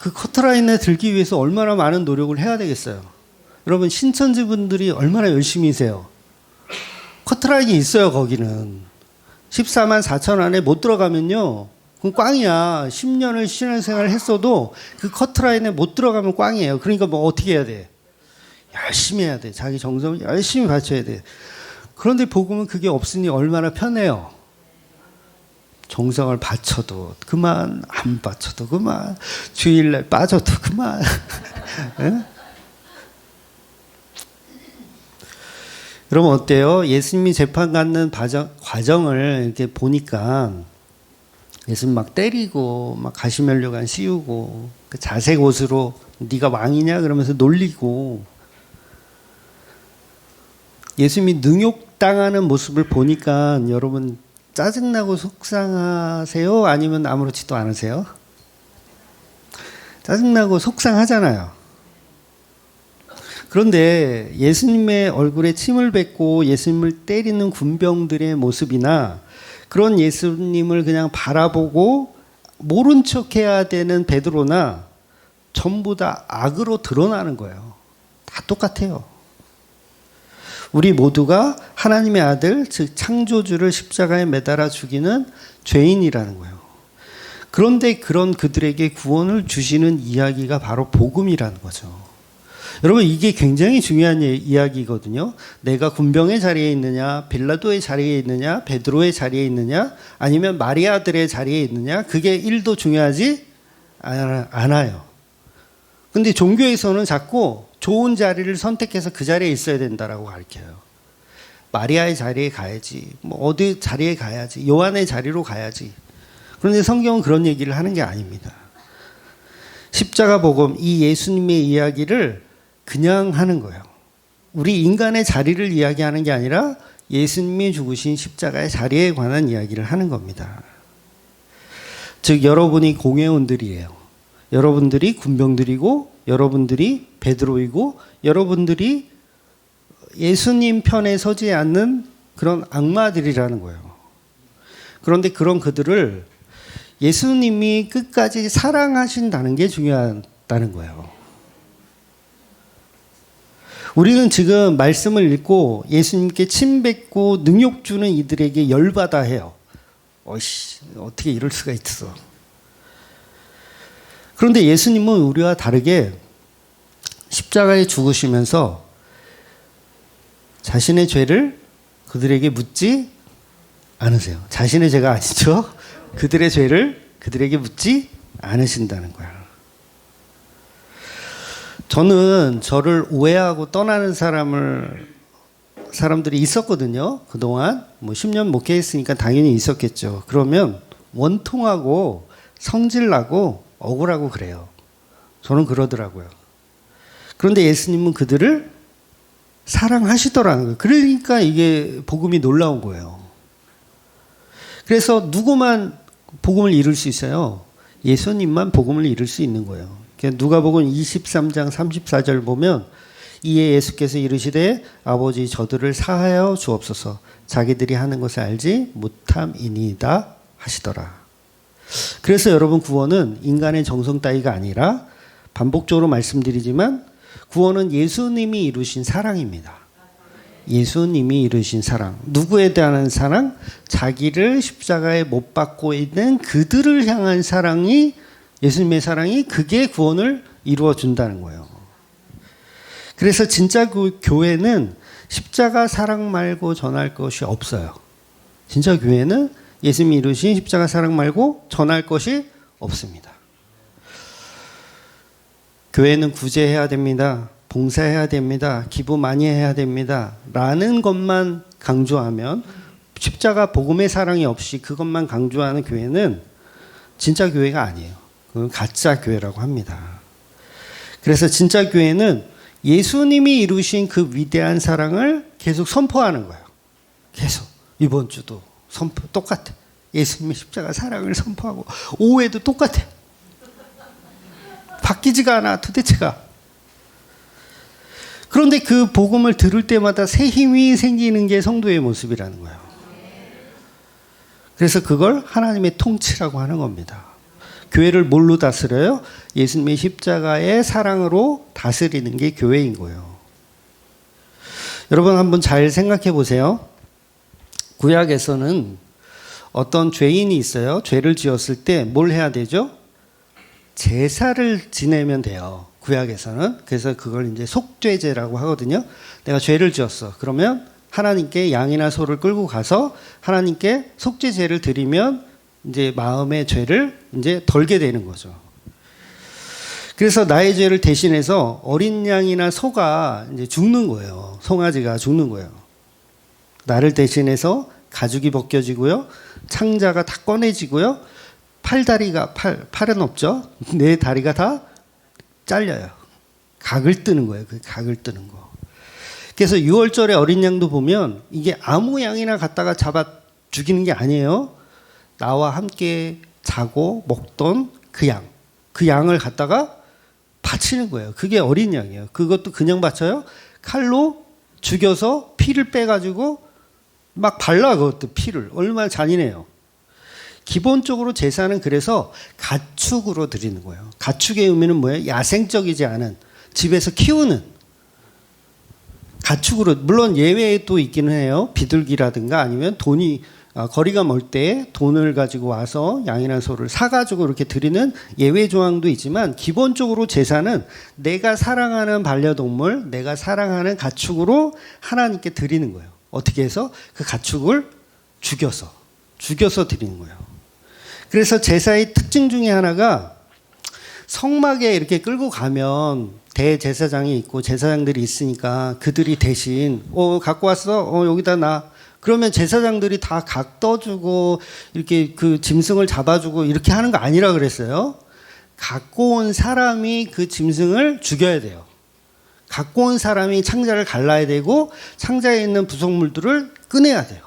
그 커트라인에 들기 위해서 얼마나 많은 노력을 해야 되겠어요. 여러분 신천지 분들이 얼마나 열심히세요. 커트라인이 있어요. 거기는 14만 4천 안에 못 들어가면요 그럼 꽝이야. 10년을 신앙생활을 했어도 그 커트라인에 못 들어가면 꽝이에요. 그러니까 뭐 어떻게 해야 돼? 열심히 해야 돼. 자기 정성을 열심히 바쳐야 돼. 그런데 복음은 그게 없으니 얼마나 편해요. 정성을 바쳐도 그만, 안 바쳐도 그만, 주일날 빠져도 그만. 여러분 어때요? 예수님이 재판 받는 과정을 이렇게 보니까 예수님 막 때리고 막 가시면류관 씌우고 그 자색 옷으로 네가 왕이냐 그러면서 놀리고 예수님이 능욕당하는 모습을 보니까 여러분 짜증나고 속상하세요? 아니면 아무렇지도 않으세요? 짜증나고 속상하잖아요. 그런데 예수님의 얼굴에 침을 뱉고 예수님을 때리는 군병들의 모습이나 그런 예수님을 그냥 바라보고 모른 척해야 되는 베드로나 전부 다 악으로 드러나는 거예요. 다 똑같아요. 우리 모두가 하나님의 아들, 즉 창조주를 십자가에 매달아 죽이는 죄인이라는 거예요. 그런데 그런 그들에게 구원을 주시는 이야기가 바로 복음이라는 거죠. 여러분 이게 굉장히 중요한 이야기거든요. 내가 군병의 자리에 있느냐, 빌라도의 자리에 있느냐, 베드로의 자리에 있느냐, 아니면 마리아들의 자리에 있느냐, 그게 1도 중요하지 않아요. 근데 종교에서는 자꾸 좋은 자리를 선택해서 그 자리에 있어야 된다라고 가르쳐요. 마리아의 자리에 가야지, 뭐 어디 자리에 가야지, 요한의 자리로 가야지. 그런데 성경은 그런 얘기를 하는 게 아닙니다. 십자가 복음, 이 예수님의 이야기를 그냥 하는 거예요. 우리 인간의 자리를 이야기하는 게 아니라 예수님이 죽으신 십자가의 자리에 관한 이야기를 하는 겁니다. 즉 여러분이 공회원들이에요. 여러분들이 군병들이고 여러분들이 베드로이고 여러분들이 예수님 편에 서지 않는 그런 악마들이라는 거예요. 그런데 그런 그들을 예수님이 끝까지 사랑하신다는 게 중요하다는 거예요. 우리는 지금 말씀을 읽고 예수님께 침 뱉고 능욕 주는 이들에게 열받아 해요. 어이씨, 어떻게 이럴 수가 있어. 그런데 예수님은 우리와 다르게 십자가에 죽으시면서 자신의 죄를 그들에게 묻지 않으세요. 자신의 죄가 아니죠. 그들의 죄를 그들에게 묻지 않으신다는 거야. 저는 저를 오해하고 떠나는 사람들이 있었거든요. 그동안 10년 목회했으니까 당연히 있었겠죠. 그러면 원통하고 성질나고 억울하고 그래요. 저는 그러더라고요. 그런데 예수님은 그들을 사랑하시더라는 거예요. 그러니까 이게 복음이 놀라운 거예요. 그래서 누구만 복음을 이룰 수 있어요? 예수님만 복음을 이룰 수 있는 거예요. 누가복음 23장 34절 보면 이에 예수께서 이르시되 아버지 저들을 사하여 주옵소서 자기들이 하는 것을 알지 못함이니이다 하시더라. 그래서 여러분 구원은 인간의 정성 따위가 아니라 반복적으로 말씀드리지만 구원은 예수님이 이루신 사랑입니다. 예수님이 이루신 사랑. 누구에 대한 사랑? 자기를 십자가에 못 박고 있는 그들을 향한 사랑이 예수님의 사랑이 그게 구원을 이루어 준다는 거예요. 그래서 진짜 그 교회는 십자가 사랑 말고 전할 것이 없어요. 진짜 교회는 예수님이 이루신 십자가 사랑 말고 전할 것이 없습니다. 교회는 구제해야 됩니다. 봉사해야 됩니다. 기부 많이 해야 됩니다. 라는 것만 강조하면 십자가 복음의 사랑이 없이 그것만 강조하는 교회는 진짜 교회가 아니에요. 그건 가짜 교회라고 합니다. 그래서 진짜 교회는 예수님이 이루신 그 위대한 사랑을 계속 선포하는 거예요. 계속. 이번 주도 선포 똑같아. 예수님의 십자가 사랑을 선포하고 오후에도 똑같아. 바뀌지가 않아 도대체가. 그런데 그 복음을 들을 때마다 새 힘이 생기는 게 성도의 모습이라는 거예요. 그래서 그걸 하나님의 통치라고 하는 겁니다. 교회를 뭘로 다스려요? 예수님의 십자가의 사랑으로 다스리는 게 교회인 거예요. 여러분 한번 잘 생각해 보세요. 구약에서는 어떤 죄인이 있어요. 죄를 지었을 때 뭘 해야 되죠? 제사를 지내면 돼요. 구약에서는. 그래서 그걸 이제 속죄제라고 하거든요. 내가 죄를 지었어. 그러면 하나님께 양이나 소를 끌고 가서 하나님께 속죄제를 드리면 이제 마음의 죄를 이제 덜게 되는 거죠. 그래서 나의 죄를 대신해서 어린 양이나 소가 이제 죽는 거예요. 송아지가 죽는 거예요. 나를 대신해서 가죽이 벗겨지고요. 창자가 다 꺼내지고요. 팔은 없죠. 내 다리가 다 잘려요. 각을 뜨는 거예요. 그 각을 뜨는 거. 그래서 6월절에 어린 양도 보면 이게 아무 양이나 갖다가 잡아 죽이는 게 아니에요. 나와 함께 자고 먹던 그 양. 그 양을 갖다가 바치는 거예요. 그게 어린 양이에요. 그것도 그냥 바쳐요. 칼로 죽여서 피를 빼가지고 막 발라 그것도 피를. 얼마나 잔인해요. 기본적으로 제사는 그래서 가축으로 드리는 거예요. 가축의 의미는 뭐예요? 야생적이지 않은 집에서 키우는 가축으로. 물론 예외도 있기는 해요. 비둘기라든가 아니면 거리가 멀 때 돈을 가지고 와서 양이나 소를 사가지고 이렇게 드리는 예외 조항도 있지만 기본적으로 제사는 내가 사랑하는 반려동물, 내가 사랑하는 가축으로 하나님께 드리는 거예요. 어떻게 해서? 그 가축을 죽여서 드리는 거예요. 그래서 제사의 특징 중에 하나가 성막에 이렇게 끌고 가면 대제사장이 있고 제사장들이 있으니까 그들이 대신 갖고 왔어? 여기다 놔. 그러면 제사장들이 다 각 떠주고 이렇게 그 짐승을 잡아주고 이렇게 하는 거 아니라 그랬어요. 갖고 온 사람이 그 짐승을 죽여야 돼요. 갖고 온 사람이 창자를 갈라야 되고 창자에 있는 부속물들을 꺼내야 돼요.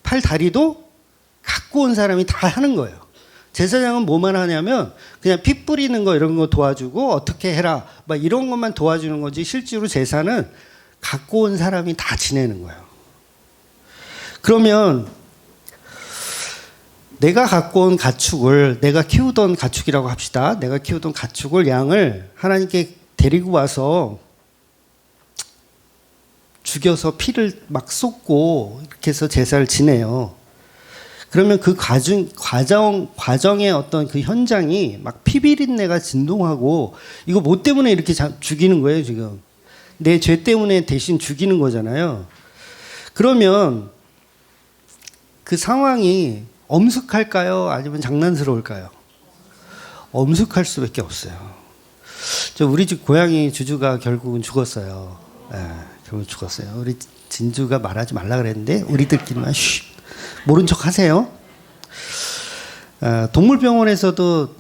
팔, 다리도 갖고 온 사람이 다 하는 거예요. 제사장은 뭐만 하냐면 그냥 피 뿌리는 거 이런 거 도와주고 어떻게 해라 막 이런 것만 도와주는 거지 실제로 제사는 갖고 온 사람이 다 지내는 거예요. 그러면 내가 갖고 온 가축을 내가 키우던 가축이라고 합시다. 내가 키우던 가축을 양을 하나님께 데리고 와서 죽여서 피를 막 쏟고 이렇게 해서 제사를 지내요. 그러면 그 과정의 어떤 그 현장이 막 피비린내가 진동하고 이거 뭐 때문에 이렇게 죽이는 거예요, 지금. 내 죄 때문에 대신 죽이는 거잖아요. 그러면 그 상황이 엄숙할까요? 아니면 장난스러울까요? 엄숙할 수밖에 없어요. 우리 집 고양이 주주가 결국은 죽었어요. 결국 죽었어요. 우리 진주가 말하지 말라 그랬는데 우리들끼리만 모른 척 하세요. 동물병원에서도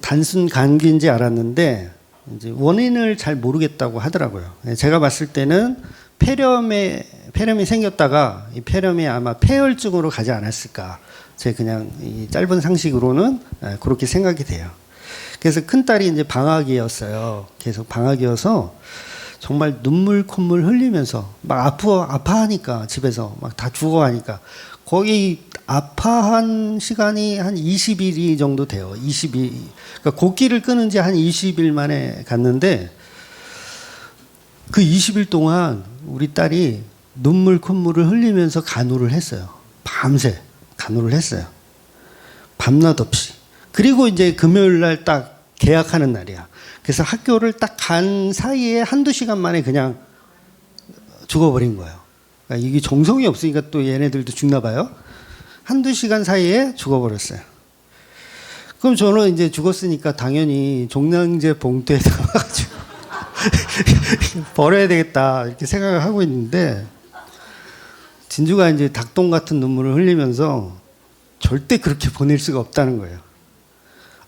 단순 감기인지 알았는데 이제 원인을 잘 모르겠다고 하더라고요. 제가 봤을 때는 폐렴이 생겼다가 이 폐렴이 아마 폐혈증으로 가지 않았을까. 제 그냥 이 짧은 상식으로는 그렇게 생각이 돼요. 그래서 큰딸이 이제 방학이었어요. 계속 방학이어서 정말 눈물 콧물 흘리면서 막 아파하니까 집에서 막 다 죽어가니까 거기 아파한 시간이 한 20일이 정도 돼요. 20일. 그러니까 곡기를 끊은 지 한 20일 만에 갔는데 그 20일 동안 우리 딸이 눈물 콧물을 흘리면서 간호를 했어요. 밤새 간호를 했어요. 밤낮 없이. 그리고 이제 금요일 날 딱 계약하는 날이야. 그래서 학교를 딱 간 사이에 한두 시간 만에 그냥 죽어버린 거예요. 그러니까 이게 정성이 없으니까 또 얘네들도 죽나 봐요. 한두 시간 사이에 죽어버렸어요. 그럼 저는 이제 죽었으니까 당연히 종량제 봉투에 담아가지고 버려야 되겠다 이렇게 생각을 하고 있는데 진주가 이제 닭똥 같은 눈물을 흘리면서 절대 그렇게 보낼 수가 없다는 거예요.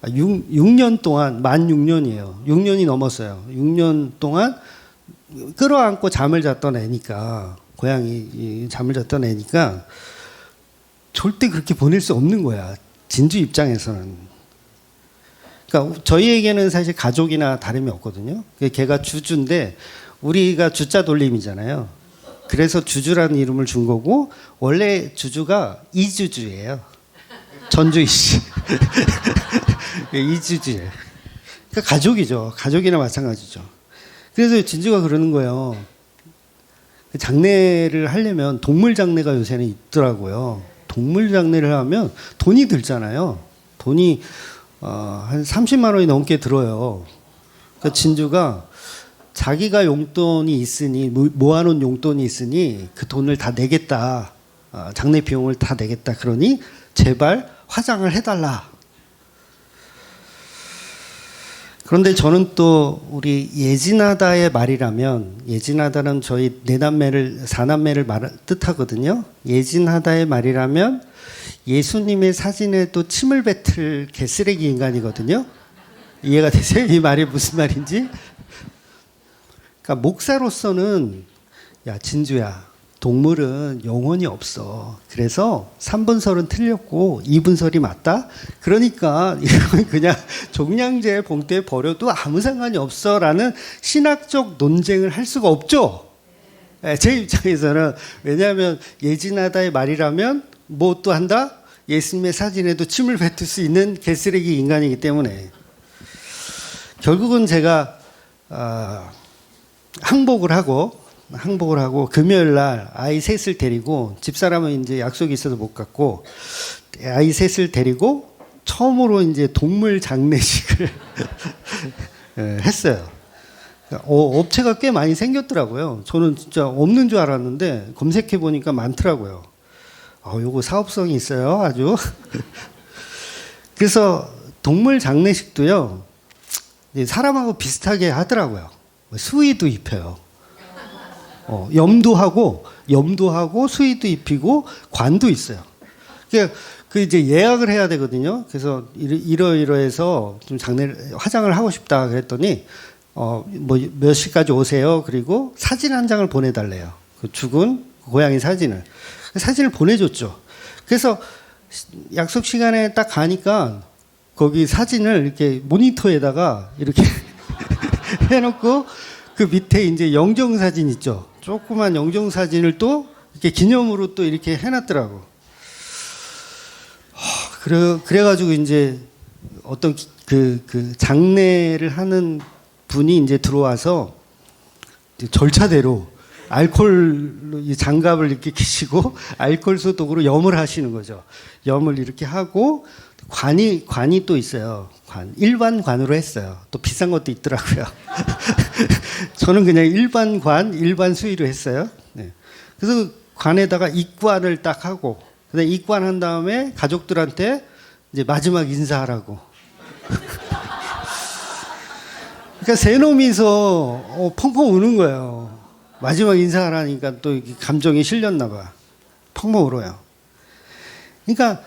6년 동안, 만 6년이에요. 6년이 넘었어요. 6년 동안 끌어안고 잠을 잤던 애니까, 고양이 잠을 잤던 애니까, 절대 그렇게 보낼 수 없는 거야. 진주 입장에서는. 그러니까 저희에게는 사실 가족이나 다름이 없거든요. 걔가 주주인데, 우리가 주자 돌림이잖아요. 그래서 주주라는 이름을 준 거고, 원래 주주가 이주주예요. 전주이씨. 이주주예요. 그러니까 가족이죠. 가족이나 마찬가지죠. 그래서 진주가 그러는 거예요. 장례를 하려면 동물 장례가 요새는 있더라고요. 동물 장례를 하면 돈이 들잖아요. 돈이 한 30만 원이 넘게 들어요. 그러니까 진주가 자기가 용돈이 있으니 모아놓은 용돈이 있으니 그 돈을 다 내겠다. 장례 비용을 다 내겠다. 그러니 제발 화장을 해달라. 그런데 저는 또 우리 예진하다의 말이라면, 예진하다는 저희 사남매를 뜻하거든요. 예진하다의 말이라면 예수님의 사진에 또 침을 뱉을 개쓰레기 인간이거든요. 이해가 되세요? 이 말이 무슨 말인지? 그러니까 목사로서는 야 진주야, 동물은 영혼이 없어. 그래서 3분설은 틀렸고 2분설이 맞다. 그러니까 이건 그냥 종량제 봉투에 버려도 아무 상관이 없어라는 신학적 논쟁을 할 수가 없죠. 제 입장에서는. 왜냐하면 예진하다의 말이라면 뭐 또 한다? 예수님의 사진에도 침을 뱉을 수 있는 개쓰레기 인간이기 때문에 결국은 제가 항복을 하고 금요일 날 아이 셋을 데리고, 집사람은 이제 약속이 있어서 못 갔고, 아이 셋을 데리고 처음으로 이제 동물 장례식을 했어요. 업체가 꽤 많이 생겼더라고요. 저는 진짜 없는 줄 알았는데 검색해 보니까 많더라고요. 요거 사업성이 있어요, 아주. 그래서 동물 장례식도요, 사람하고 비슷하게 하더라고요. 수의도 입혀요. 염도하고 수의도 입히고 관도 있어요. 그 이제 예약을 해야 되거든요. 그래서 이러해서 좀 화장을 하고 싶다 그랬더니 뭐 몇 시까지 오세요. 그리고 사진 한 장을 보내달래요. 그 죽은 고양이 사진을 보내줬죠. 그래서 약속 시간에 딱 가니까 거기 사진을 이렇게 모니터에다가 이렇게 해놓고 그 밑에 이제 영정사진 있죠. 조그만 영정사진을 또 이렇게 기념으로 또 이렇게 해놨더라고. 그래가지고 이제 어떤 그 장례를 하는 분이 이제 들어와서 절차대로 알코올 이 장갑을 이렇게 끼시고 알코올 소독으로 염을 하시는 거죠. 염을 이렇게 하고 관이 또 있어요. 일반 관으로 했어요. 또 비싼 것도 있더라고요. 저는 그냥 일반 수의로 했어요. 네. 그래서 관에다가 입관을 딱 하고, 그다음에 입관한 다음에 가족들한테 이제 마지막 인사하라고. 그러니까 세 놈이서 펑펑 우는 거예요. 마지막 인사하라니까 또 감정이 실렸나 봐. 펑펑 울어요. 그러니까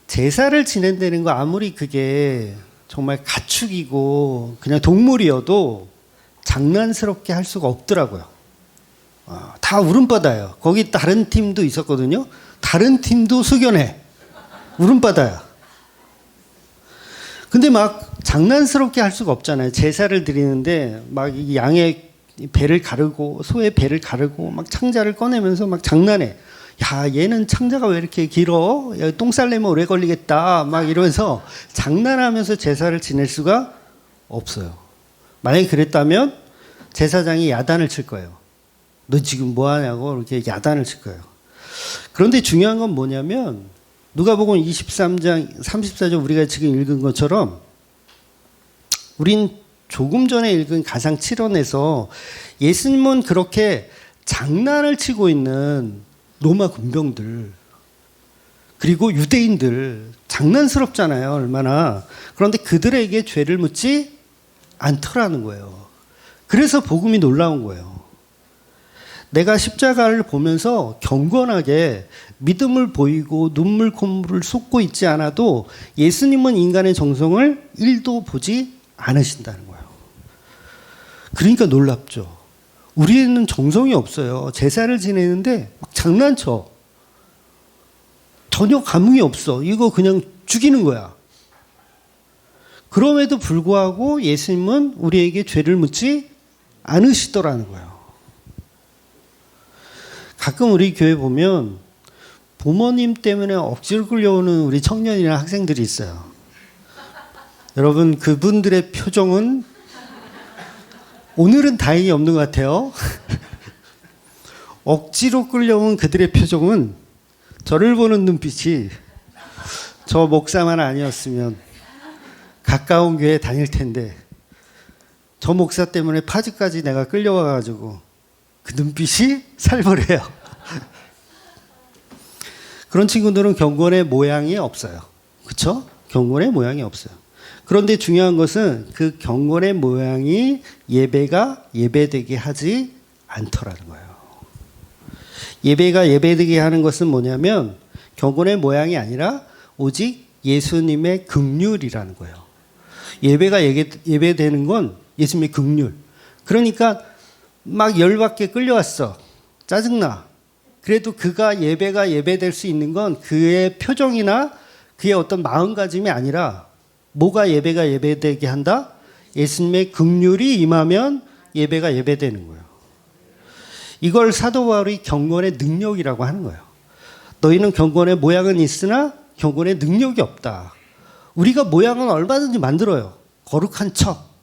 제사를 지낸다는 거 아무리 그게 정말 가축이고 그냥 동물이어도 장난스럽게 할 수가 없더라고요. 다 울음바다예요. 거기 다른 팀도 있었거든요. 다른 팀도 숙연해. 울음바다야. 근데 막 장난스럽게 할 수가 없잖아요. 제사를 드리는데 막 이 양의 배를 가르고 소의 배를 가르고 막 창자를 꺼내면서 막 장난해. 야, 얘는 창자가 왜 이렇게 길어? 야, 똥 쌀려면 오래 걸리겠다. 막 이러면서 장난하면서 제사를 지낼 수가 없어요. 만약에 그랬다면 제사장이 야단을 칠 거예요. 너 지금 뭐 하냐고 이렇게 야단을 칠 거예요. 그런데 중요한 건 뭐냐면 누가복음 23장 34절 우리가 지금 읽은 것처럼 우린 조금 전에 읽은 가상 7원에서 예수님은 그렇게 장난을 치고 있는 로마 군병들 그리고 유대인들 장난스럽잖아요. 얼마나. 그런데 그들에게 죄를 묻지 않더라는 거예요. 그래서 복음이 놀라운 거예요. 내가 십자가를 보면서 경건하게 믿음을 보이고 눈물 콧물을 쏟고 있지 않아도 예수님은 인간의 정성을 1도 보지 않으신다는 거예요. 그러니까 놀랍죠. 우리는 정성이 없어요. 제사를 지내는데 막 장난쳐. 전혀 감흥이 없어. 이거 그냥 죽이는 거야. 그럼에도 불구하고 예수님은 우리에게 죄를 묻지 않으시더라는 거예요. 가끔 우리 교회 보면 부모님 때문에 억지로 끌려오는 우리 청년이나 학생들이 있어요. 여러분 그분들의 표정은 오늘은 다행히 없는 것 같아요. 억지로 끌려온 그들의 표정은 저를 보는 눈빛이 저 목사만 아니었으면 가까운 교회 다닐 텐데 저 목사 때문에 파주까지 내가 끌려와가지고 그 눈빛이 살벌해요. 그런 친구들은 경건의 모양이 없어요. 그렇죠? 경건의 모양이 없어요. 그런데 중요한 것은 그 경건의 모양이 예배가 예배되게 하지 않더라는 거예요. 예배가 예배되게 하는 것은 뭐냐면 경건의 모양이 아니라 오직 예수님의 긍휼이라는 거예요. 예배가 예배되는 건 예수님의 긍휼. 그러니까 막 열받게 끌려왔어. 짜증나. 그래도 그가 예배가 예배될 수 있는 건 그의 표정이나 그의 어떤 마음가짐이 아니라 뭐가 예배가 예배되게 한다? 예수님의 긍휼이 임하면 예배가 예배되는 거예요. 이걸 사도 바울이 경건의 능력이라고 하는 거예요. 너희는 경건의 모양은 있으나 경건의 능력이 없다. 우리가 모양은 얼마든지 만들어요. 거룩한 척,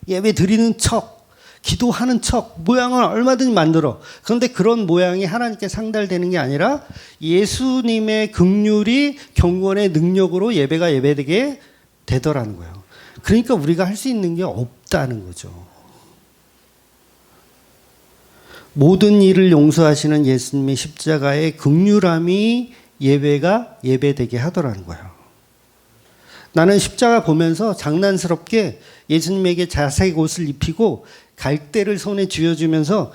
예배 드리는 척, 기도하는 척, 모양은 얼마든지 만들어. 그런데 그런 모양이 하나님께 상달되는 게 아니라 예수님의 긍휼이 경건의 능력으로 예배가 예배되게 되더라는 거예요. 그러니까 우리가 할 수 있는 게 없다는 거죠. 모든 일을 용서하시는 예수님의 십자가의 긍휼함이 예배가 예배되게 하더라는 거예요. 나는 십자가 보면서 장난스럽게 예수님에게 자색 옷을 입히고 갈대를 손에 쥐어주면서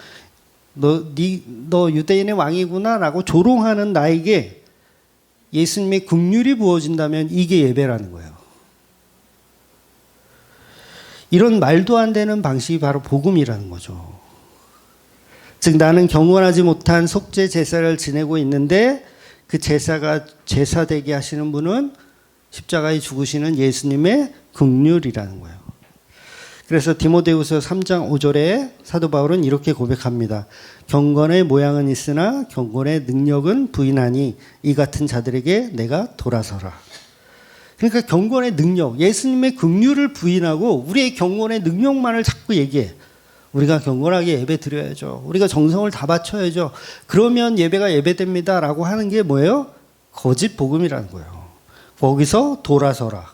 너 유대인의 왕이구나 라고 조롱하는 나에게 예수님의 긍휼이 부어진다면 이게 예배라는 거예요. 이런 말도 안 되는 방식이 바로 복음이라는 거죠. 즉 나는 경건하지 못한 속죄 제사를 지내고 있는데 그 제사가 제사되게 하시는 분은 십자가에 죽으시는 예수님의 긍휼이라는 거예요. 그래서 디모데후서 3장 5절에 사도 바울은 이렇게 고백합니다. 경건의 모양은 있으나 경건의 능력은 부인하니 이 같은 자들에게 내가 돌아서라. 그러니까 경건의 능력, 예수님의 긍휼을 부인하고 우리의 경건의 능력만을 자꾸 얘기해. 우리가 경건하게 예배 드려야죠. 우리가 정성을 다 바쳐야죠. 그러면 예배가 예배됩니다라고 하는 게 뭐예요? 거짓 복음이라는 거예요. 거기서 돌아서라.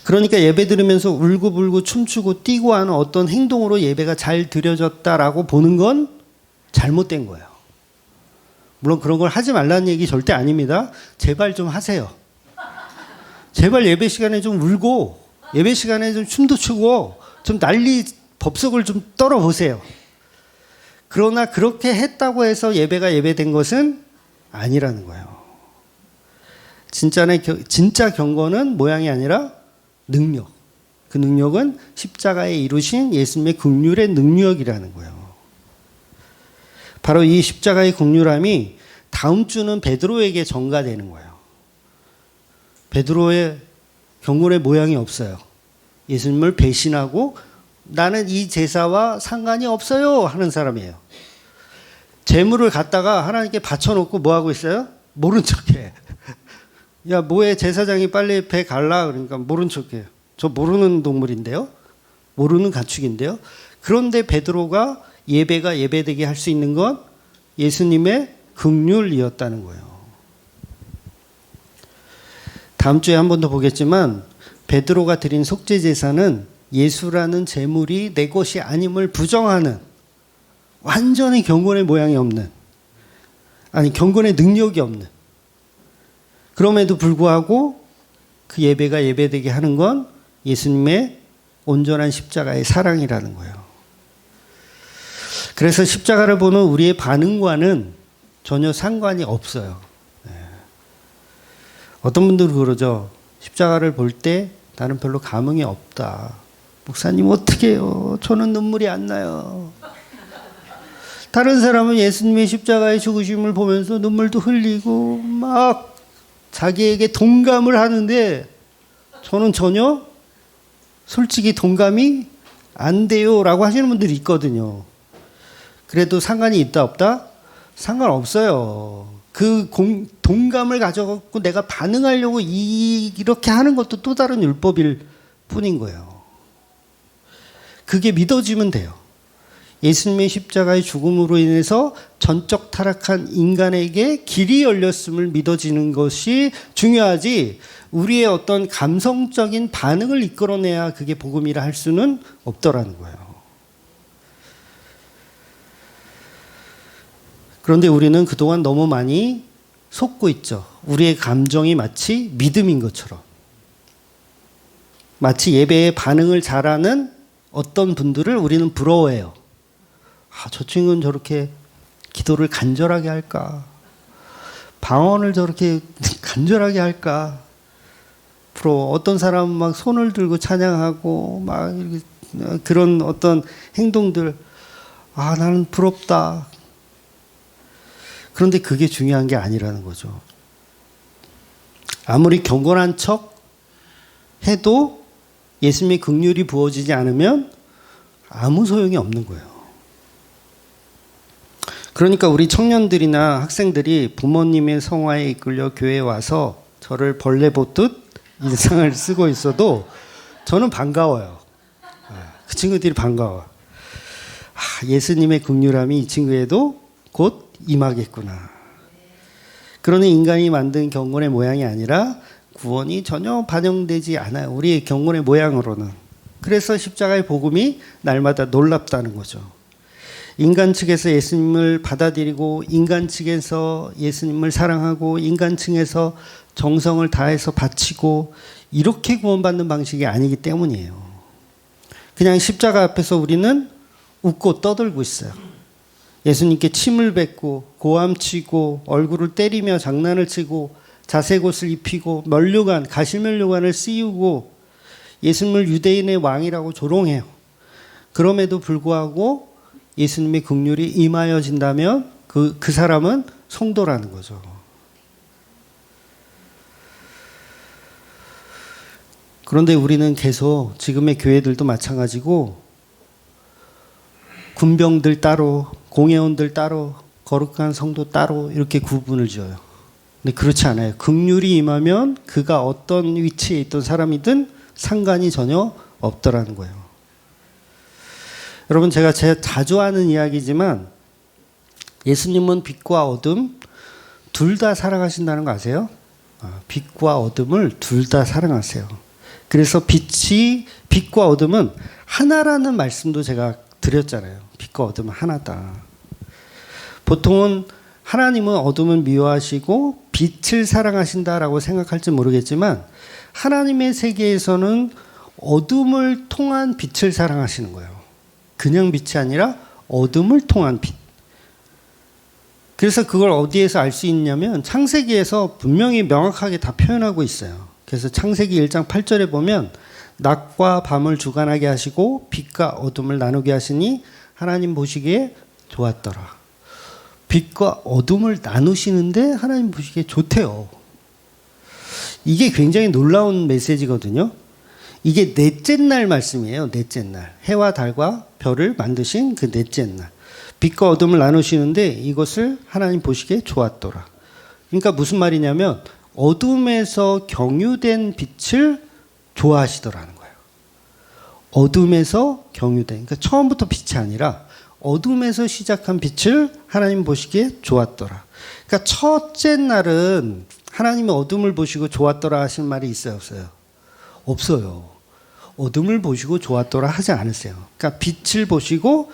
그러니까 예배 드리면서 울고불고 춤추고 뛰고 하는 어떤 행동으로 예배가 잘 드려졌다라고 보는 건 잘못된 거예요. 물론 그런 걸 하지 말라는 얘기 절대 아닙니다. 제발 좀 하세요. 제발 예배 시간에 좀 울고 예배 시간에 좀 춤도 추고 좀 난리 법석을 좀 떨어보세요. 그러나 그렇게 했다고 해서 예배가 예배된 것은 아니라는 거예요. 진짜 경건은 모양이 아니라 능력. 그 능력은 십자가에 이루신 예수님의 긍휼의 능력이라는 거예요. 바로 이 십자가의 긍휼함이 다음 주는 베드로에게 전가되는 거예요. 베드로의 경건의 모양이 없어요. 예수님을 배신하고 나는 이 제사와 상관이 없어요 하는 사람이에요. 재물을 갖다가 하나님께 바쳐놓고 뭐 하고 있어요? 모른 척해. 야, 뭐해, 제사장이 빨리 배 갈라. 그러니까 모른 척해요. 저 모르는 동물인데요? 모르는 가축인데요? 그런데 베드로가 예배가 예배되게 할 수 있는 건 예수님의 긍휼이었다는 거예요. 다음 주에 한 번 더 보겠지만 베드로가 드린 속죄 제사는 예수라는 제물이 내 것이 아님을 부정하는 완전히 경건의 모양이 없는, 아니 경건의 능력이 없는, 그럼에도 불구하고 그 예배가 예배되게 하는 건 예수님의 온전한 십자가의 사랑이라는 거예요. 그래서 십자가를 보는 우리의 반응과는 전혀 상관이 없어요. 어떤 분들은 그러죠. 십자가를 볼 때 나는 별로 감흥이 없다. 목사님 어떻게 해요? 저는 눈물이 안 나요. 다른 사람은 예수님의 십자가의 죽으심을 보면서 눈물도 흘리고 막 자기에게 동감을 하는데 저는 전혀 솔직히 동감이 안 돼요 라고 하시는 분들이 있거든요. 그래도 상관이 있다 없다? 상관없어요. 그 동감을 가져갖고 내가 반응하려고 이렇게 하는 것도 또 다른 율법일 뿐인 거예요. 그게 믿어지면 돼요. 예수님의 십자가의 죽음으로 인해서 전적 타락한 인간에게 길이 열렸음을 믿어지는 것이 중요하지, 우리의 어떤 감성적인 반응을 이끌어내야 그게 복음이라 할 수는 없더라는 거예요. 그런데 우리는 그동안 너무 많이 속고 있죠. 우리의 감정이 마치 믿음인 것처럼. 마치 예배에 반응을 잘하는 어떤 분들을 우리는 부러워해요. 아, 저 친구는 저렇게 기도를 간절하게 할까? 방언을 저렇게 간절하게 할까? 부러워. 어떤 사람은 막 손을 들고 찬양하고 막 그런 어떤 행동들, 아, 나는 부럽다. 그런데 그게 중요한 게 아니라는 거죠. 아무리 경건한 척 해도 예수님의 긍휼이 부어지지 않으면 아무 소용이 없는 거예요. 그러니까 우리 청년들이나 학생들이 부모님의 성화에 이끌려 교회에 와서 저를 벌레 보듯 인상을 쓰고 있어도 저는 반가워요. 그 친구들이 반가워. 아, 예수님의 긍휼함이 이 친구에도 곧 임하겠구나. 그러니 인간이 만든 경건의 모양이 아니라 구원이 전혀 반영되지 않아요. 우리의 경건의 모양으로는. 그래서 십자가의 복음이 날마다 놀랍다는 거죠. 인간 측에서 예수님을 받아들이고 인간 측에서 예수님을 사랑하고 인간 측에서 정성을 다해서 바치고 이렇게 구원받는 방식이 아니기 때문이에요. 그냥 십자가 앞에서 우리는 웃고 떠들고 있어요. 예수님께 침을 뱉고 고함치고 얼굴을 때리며 장난을 치고 자색옷을 입히고 면류관, 가시면류관을 씌우고 예수님을 유대인의 왕이라고 조롱해요. 그럼에도 불구하고 예수님의 긍휼이 임하여진다면 그 사람은 성도라는 거죠. 그런데 우리는 계속 지금의 교회들도 마찬가지고 군병들 따로, 공회원들 따로, 거룩한 성도 따로 이렇게 구분을 지어요. 근데 그렇지 않아요. 긍휼이 임하면 그가 어떤 위치에 있던 사람이든 상관이 전혀 없더라는 거예요. 여러분, 제가 자주 하는 이야기지만 예수님은 빛과 어둠 둘 다 사랑하신다는 거 아세요? 빛과 어둠을 둘 다 사랑하세요. 그래서 빛과 어둠은 하나라는 말씀도 제가 드렸잖아요. 빛과 어둠은 하나다. 보통은 하나님은 어둠을 미워하시고 빛을 사랑하신다라고 생각할지 모르겠지만 하나님의 세계에서는 어둠을 통한 빛을 사랑하시는 거예요. 그냥 빛이 아니라 어둠을 통한 빛. 그래서 그걸 어디에서 알 수 있냐면 창세기에서 분명히 명확하게 다 표현하고 있어요. 그래서 창세기 1장 8절에 보면 낮과 밤을 주관하게 하시고 빛과 어둠을 나누게 하시니 하나님 보시기에 좋았더라. 빛과 어둠을 나누시는데 하나님 보시기에 좋대요. 이게 굉장히 놀라운 메시지거든요. 이게 넷째 날 말씀이에요. 넷째 날. 해와 달과 별을 만드신 그 넷째 날. 빛과 어둠을 나누시는데 이것을 하나님 보시기에 좋았더라. 그러니까 무슨 말이냐면 어둠에서 경유된 빛을 좋아하시더라는 거예요. 어둠에서 경유된. 그러니까 처음부터 빛이 아니라 어둠에서 시작한 빛을 하나님 보시기에 좋았더라. 그러니까 첫째 날은 하나님이 어둠을 보시고 좋았더라 하신 말이 있어요, 없어요? 없어요. 어둠을 보시고 좋았더라 하지 않으세요. 그러니까 빛을 보시고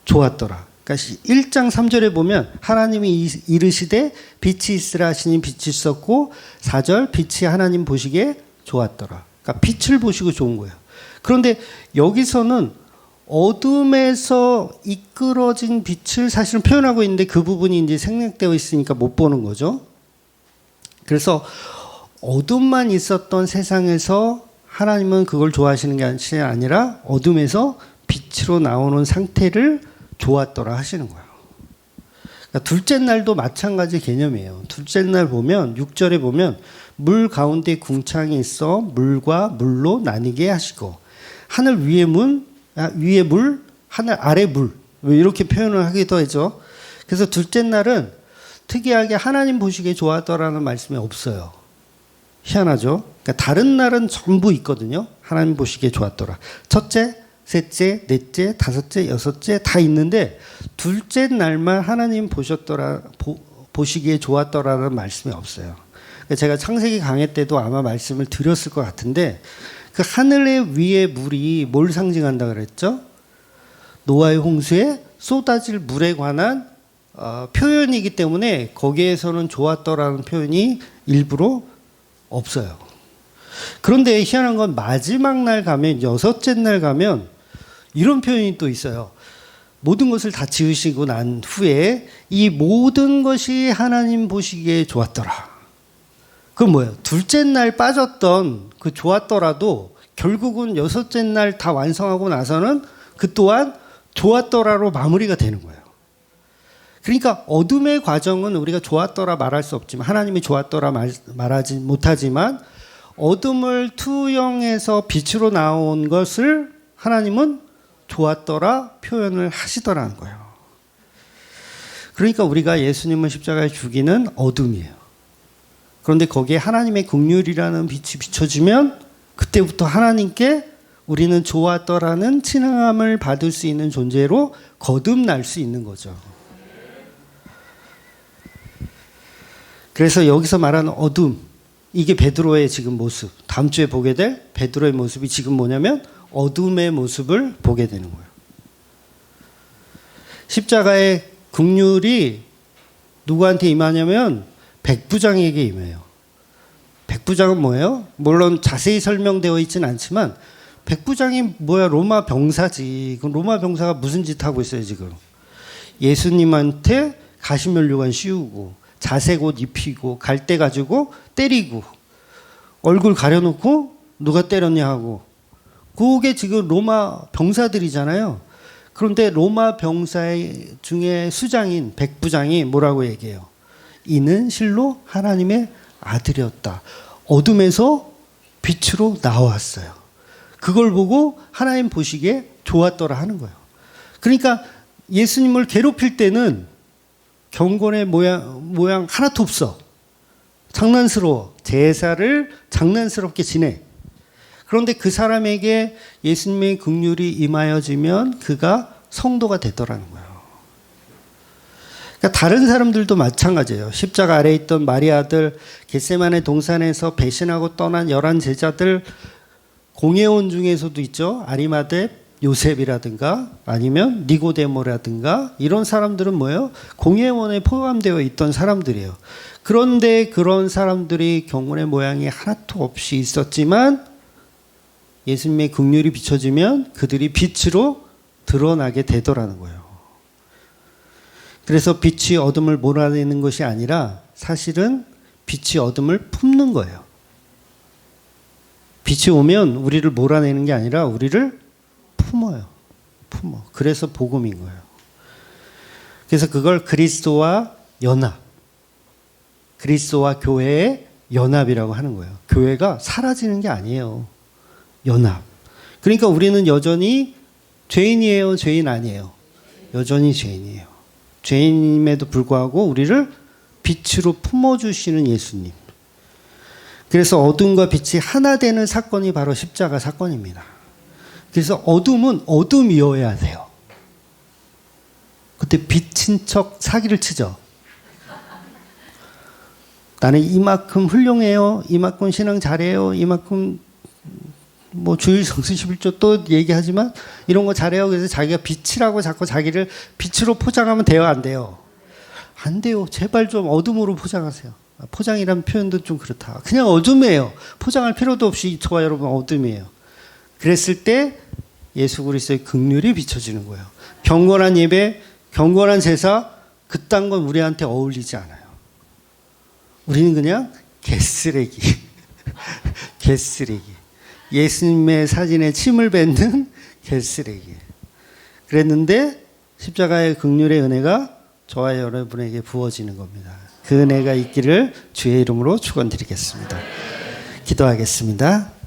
좋았더라. 그러니까 1장 3절에 보면 하나님이 이르시되 빛이 있으라 하시니 빛이 있었고 4절 빛이 하나님 보시기에 좋았더라. 그러니까 빛을 보시고 좋은 거예요. 그런데 여기서는 어둠에서 이끌어진 빛을 사실은 표현하고 있는데 그 부분이 이제 생략되어 있으니까 못 보는 거죠. 그래서 어둠만 있었던 세상에서 하나님은 그걸 좋아하시는 게 아니라 어둠에서 빛으로 나오는 상태를 좋았더라 하시는 거예요. 그러니까 둘째 날도 마찬가지 개념이에요. 둘째 날 보면 6절에 보면 물 가운데 궁창이 있어 물과 물로 나뉘게 하시고 하늘 위에 물, 하늘 아래 물 이렇게 표현을 하기도 하죠. 그래서 둘째 날은 특이하게 하나님 보시기에 좋았더라는 말씀이 없어요. 희한하죠. 그러니까 다른 날은 전부 있거든요. 하나님 보시기에 좋았더라. 첫째, 셋째, 넷째, 다섯째, 여섯째 다 있는데 둘째 날만 하나님 보시기에 좋았더라는 말씀이 없어요. 그러니까 제가 창세기 강해 때도 아마 말씀을 드렸을 것 같은데 그 하늘의 위에 물이 뭘 상징한다 그랬죠? 노아의 홍수에 쏟아질 물에 관한 표현이기 때문에 거기에서는 좋았더라는 표현이 일부러 없어요. 그런데 희한한 건 마지막 날 가면 여섯째 날 가면 이런 표현이 또 있어요. 모든 것을 다 지으시고 난 후에 이 모든 것이 하나님 보시기에 좋았더라. 그건 뭐예요? 둘째 날 빠졌던 그 좋았더라도 결국은 여섯째 날 다 완성하고 나서는 그 또한 좋았더라로 마무리가 되는 거예요. 그러니까 어둠의 과정은 우리가 좋았더라 말할 수 없지만 하나님이 좋았더라 말하지 못하지만 어둠을 투영해서 빛으로 나온 것을 하나님은 좋았더라 표현을 하시더라는 거예요. 그러니까 우리가 예수님을 십자가에 죽이는 어둠이에요. 그런데 거기에 하나님의 긍휼이라는 빛이 비춰지면 그때부터 하나님께 우리는 좋았더라는 칭함을 받을 수 있는 존재로 거듭날 수 있는 거죠. 그래서 여기서 말하는 어둠, 이게 베드로의 지금 모습, 다음 주에 보게 될 베드로의 모습이 지금 뭐냐면 어둠의 모습을 보게 되는 거예요. 십자가의 긍휼이 누구한테 임하냐면 백부장에게 임해요. 백부장은 뭐예요? 물론 자세히 설명되어 있지는 않지만 백부장이 뭐야? 로마 병사지. 그럼 로마 병사가 무슨 짓 하고 있어요 지금? 예수님한테 가시면류관 씌우고 자색 옷 입히고 갈대 가지고 때리고 얼굴 가려놓고 누가 때렸냐 하고 그게 지금 로마 병사들이잖아요. 그런데 로마 병사 중에 수장인 백부장이 뭐라고 얘기해요? 이는 실로 하나님의 아들이었다. 어둠에서 빛으로 나왔어요. 그걸 보고 하나님 보시기에 좋았더라 하는 거예요. 그러니까 예수님을 괴롭힐 때는 경건의 모양 하나도 없어. 장난스러워. 제사를 장난스럽게 지내. 그런데 그 사람에게 예수님의 긍휼이 임하여지면 그가 성도가 되더라는 거예요. 그러니까 다른 사람들도 마찬가지예요. 십자가 아래에 있던 마리아들, 겟세마네 동산에서 배신하고 떠난 11 제자들, 공회원 중에서도 있죠. 아리마대 요셉이라든가 아니면 니고데모라든가 이런 사람들은 뭐예요? 공회원에 포함되어 있던 사람들이에요. 그런데 그런 사람들이 경건의 모양이 하나도 없이 있었지만 예수님의 긍휼이 비춰지면 그들이 빛으로 드러나게 되더라는 거예요. 그래서 빛이 어둠을 몰아내는 것이 아니라 사실은 빛이 어둠을 품는 거예요. 빛이 오면 우리를 몰아내는 게 아니라 우리를 품어요. 품어. 그래서 복음인 거예요. 그래서 그걸 그리스도와 연합, 그리스도와 교회의 연합이라고 하는 거예요. 교회가 사라지는 게 아니에요. 연합. 그러니까 우리는 여전히 죄인이에요, 죄인 아니에요? 여전히 죄인이에요. 죄인임에도 불구하고 우리를 빛으로 품어주시는 예수님. 그래서 어둠과 빛이 하나 되는 사건이 바로 십자가 사건입니다. 그래서 어둠은 어둠이어야 돼요. 그때 빛인 척 사기를 치죠. 나는 이만큼 훌륭해요. 이만큼 신앙 잘해요. 이만큼 뭐 주일 성수 11조 또 얘기하지만 이런 거 잘해요. 그래서 자기가 빛이라고 자꾸 자기를 빛으로 포장하면 돼요? 안 돼요? 안 돼요. 제발 좀 어둠으로 포장하세요. 포장이라는 표현도 좀 그렇다. 그냥 어둠이에요. 포장할 필요도 없이 저와 여러분 어둠이에요. 그랬을 때 예수 그리스도의 긍휼이 비춰지는 거예요. 경건한 예배, 경건한 제사 그딴 건 우리한테 어울리지 않아요. 우리는 그냥 개쓰레기. 개쓰레기. 예수님의 사진에 침을 뱉는 개쓰레기. 그랬는데 십자가의 긍휼의 은혜가 저와 여러분에게 부어지는 겁니다. 그 은혜가 있기를 주의 이름으로 축원드리겠습니다. 기도하겠습니다.